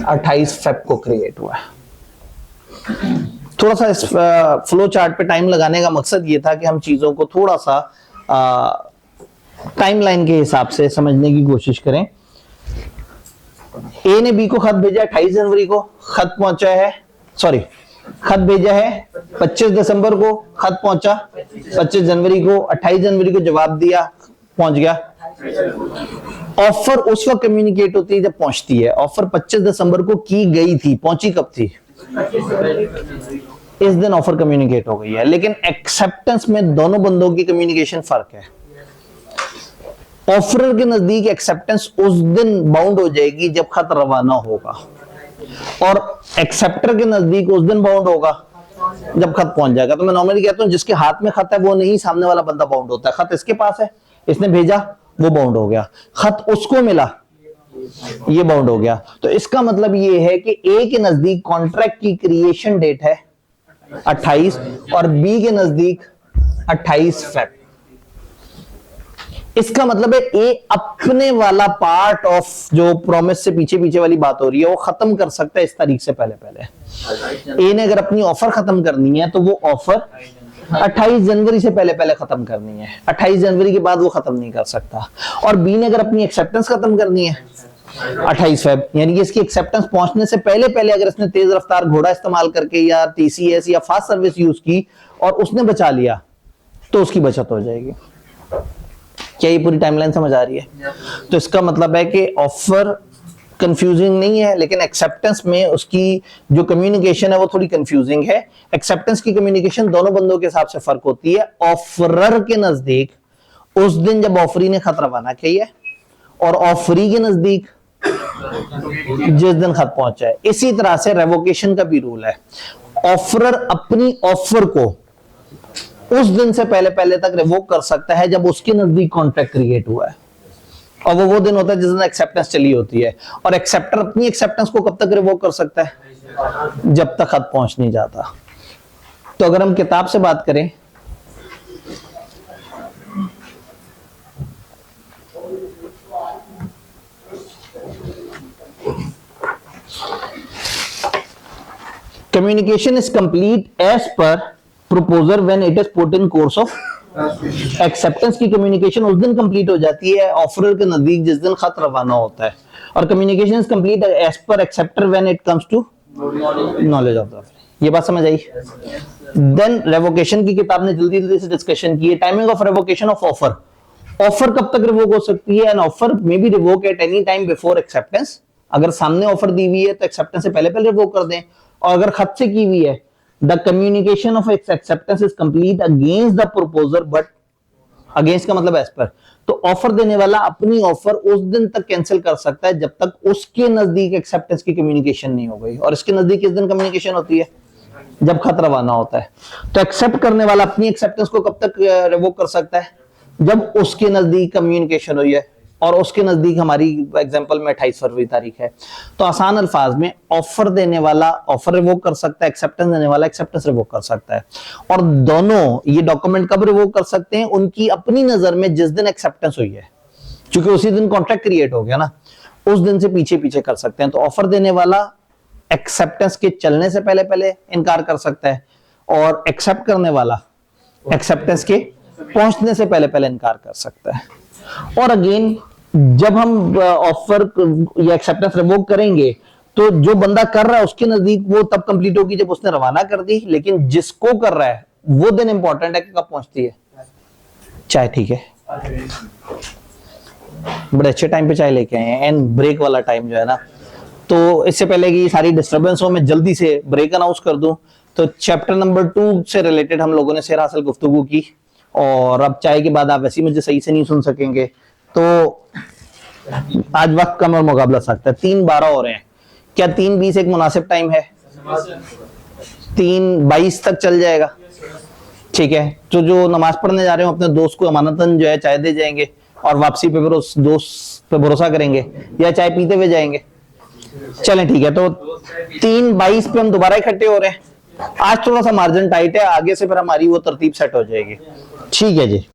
28 फेब को क्रिएट हुआ है। थोड़ा सा इस फ्लो चार्ट पे टाइम लगाने का मकसद ये था कि हम चीजों को थोड़ा सा टाइमलाइन के हिसाब से समझने की कोशिश करें। ए ने बी को खत भेजा 28 जनवरी को, खत पहुंचा है, सॉरी खत भेजा है 25 दिसंबर को, खत पहुंचा 25 जनवरी को, 28 जनवरी को जवाब दिया, पहुंच गया। ऑफर उस वक्त कम्युनिकेट होती है जब पहुंचती है। ऑफर 25 दिसंबर को की गई थी, पहुंची कब थी? इस दिन ऑफर कम्युनिकेट हो गई है। लेकिन एक्सेप्टेंस में दोनों बंदों की कम्युनिकेशन फर्क है। ऑफरर के नजदीक एक्सेप्टेंस उस दिन बाउंड हो जाएगी जब खत रवाना होगा, और एक्सेप्टर के नजदीक उस दिन बाउंड होगा जब खत पहुंच जाएगा। तो मैं नॉर्मली कहता हूं जिसके हाथ में खत है वो नहीं, सामने वाला बंदा बाउंड होता है। खत इसके पास है, इसने भेजा, वो बाउंड हो गया। खत उसको मिला, ये बाउंड हो गया। तो इसका मतलब ये है कि ए के नजदीक कॉन्ट्रैक्ट की क्रिएशन डेट है 28 और बी के नजदीक 28 फेब। इसका मतलब है ए अपने वाला पार्ट ऑफ जो प्रॉमिस से पीछे पीछे वाली बात हो रही है वो खत्म कर सकता है इस तारीख से पहले पहले। ए ने अगर अपनी ऑफर खत्म करनी है तो वो ऑफर 28 जनवरी से पहले पहले खत्म करनी है, 28 जनवरी के बाद वो खत्म नहीं कर सकता। और बी ने अगर अपनी एक्सेप्टेंस खत्म करनी है 28 फेब, यानी कि इसकी एक्सेप्टेंस पहुंचने से पहले पहले अगर इसने तेज रफ्तार घोड़ा इस्तेमाल करके या टीसीएस या फास्ट सर्विस यूज की और उसने बचा लिया तो उसकी बचत हो जाएगी। क्या ये पूरी टाइमलाइन समझ आ रही है? तो इसका मतलब है कि ऑफर कंफ्यूजिंग नहीं है, लेकिन एक्सेप्टेंस में उसकी जो कम्युनिकेशन है वो थोड़ी कंफ्यूजिंग है। एक्सेप्टेंस की कम्युनिकेशन दोनों बंदों के हिसाब से फर्क होती है। ऑफरर के नजदीक उस दिन जब ऑफरी ने खत रवाना किया है, और ऑफरी के नजदीक जिस दिन खत पहुंचा है। इसी तरह से रेवोकेशन का भी रूल है। ऑफरर अपनी ऑफर को उस दिन से पहले पहले तक रिवोक कर सकता है जब उसके नजदीक कॉन्ट्रैक्ट क्रिएट हुआ है, और वो दिन होता है जिस दिन एक्सेप्टेंस चली होती है। और एक्सेप्टर अपनी एक्सेप्टेंस को कब तक रिवोक कर सकता है? जब तक खत पहुंच नहीं जाता। तो अगर हम किताब से बात करें, communication is complete as per proposer when it is put in course of acceptance की कम्युनिकेशन उस दिन कंप्लीट हो जाती है ऑफरर के नजदीक जिस दिन खत रवाना होता है। और communication is complete as per acceptor when it comes to knowledge of the offer. ये बात समझ आई? देन रेवोकेशन की किताब ने जल्दी जल्दी से डिस्कशन की है। Timing of revocation of offer. Offer कब तक रिवोक हो सकती है? An offer may be revoke at any time before acceptance. अगर सामने ऑफर दी हुई है तो एक्सेप्टेंस से पहले पहले रिवोक कर दें, और अगर खत से की हुई है the communication of acceptance is complete against the proposer but against का मतलब as per। तो ऑफर देने वाला अपनी ऑफर उस दिन तक कैंसिल कर सकता है जब तक उसके नजदीक एक्सेप्टेंस की कम्युनिकेशन नहीं हो गई। और इसके नजदीक किस दिन कम्युनिकेशन होती है? जब खत रवाना होता है। तो एक्सेप्ट करने वाला अपनी एक्सेप्टेंस को कब तक रिवोक कर सकता है? जब उसके नजदीक कम्युनिकेशन हुई है, और उसके नजदीक हमारी एग्जांपल में 28 फरवरी तारीख है। तो आसान अल्फाज में ऑफर देने वाला ऑफर रिवोक कर सकता है, एक्सेप्टेंस देने वाला एक्सेप्टेंस रिवोक कर सकता है। और दोनों ये डॉक्यूमेंट कब रिवोक कर सकते हैं? उनकी अपनी नजर में जिस दिन एक्सेप्टेंस हुई है, क्योंकि उसी दिन कॉन्ट्रैक्ट क्रिएट हो गया ना, उस दिन से पीछे पीछे कर सकते हैं। तो ऑफर देने वाला एक्सेप्टेंस के चलने से पहले पहले इनकार कर सकता है, और एक्सेप्ट करने वाला एक्सेप्टेंस के पहुंचने से पहले पहले इनकार कर सकता है। और अगेन जब हम ऑफर या एक्सेप्टेंस रिवोक करेंगे तो जो बंदा कर रहा है उसके नजदीक वो तब कंप्लीट होगी जब उसने रवाना कर दी, लेकिन जिसको कर रहा है वो दिन इंपॉर्टेंट है कि कब पहुंचती है चाय। ठीक है, बड़े अच्छे टाइम पे चाय लेके आए हैं, एंड ब्रेक वाला टाइम जो है ना। तो इससे पहले कि सारी डिस्टर्बेंस हो, मैं जल्दी से ब्रेक अनाउंस कर दूं। तो चैप्टर नंबर 2 से रिलेटेड हम लोगों ने सेर हासिल गुफ्तगू की, और अब चाय के बाद आप वैसे मुझे सही से नहीं सुन सकेंगे, तो आज वक्त कम और मुकाबला सख्त है। 3:12 हो रहे हैं। क्या 3:20 एक मुनासिब टाइम है? 3:22 तक चल जाएगा? ठीक है, तो जो नमाज पढ़ने जा रहे हो अपने दोस्त को अमानतन जो है चाय दे जाएंगे और वापसी पे फिर उस दोस्त पे भरोसा करेंगे, या चाय पीते हुए जाएंगे? चलें ठीक है, तो 3:22 पे हम दोबारा इकट्ठे हो रहे हैं। आज थोड़ा सा मार्जिन टाइट है, आगे से फिर हमारी वो तरतीब सेट हो जाएगी। ठीक है जी।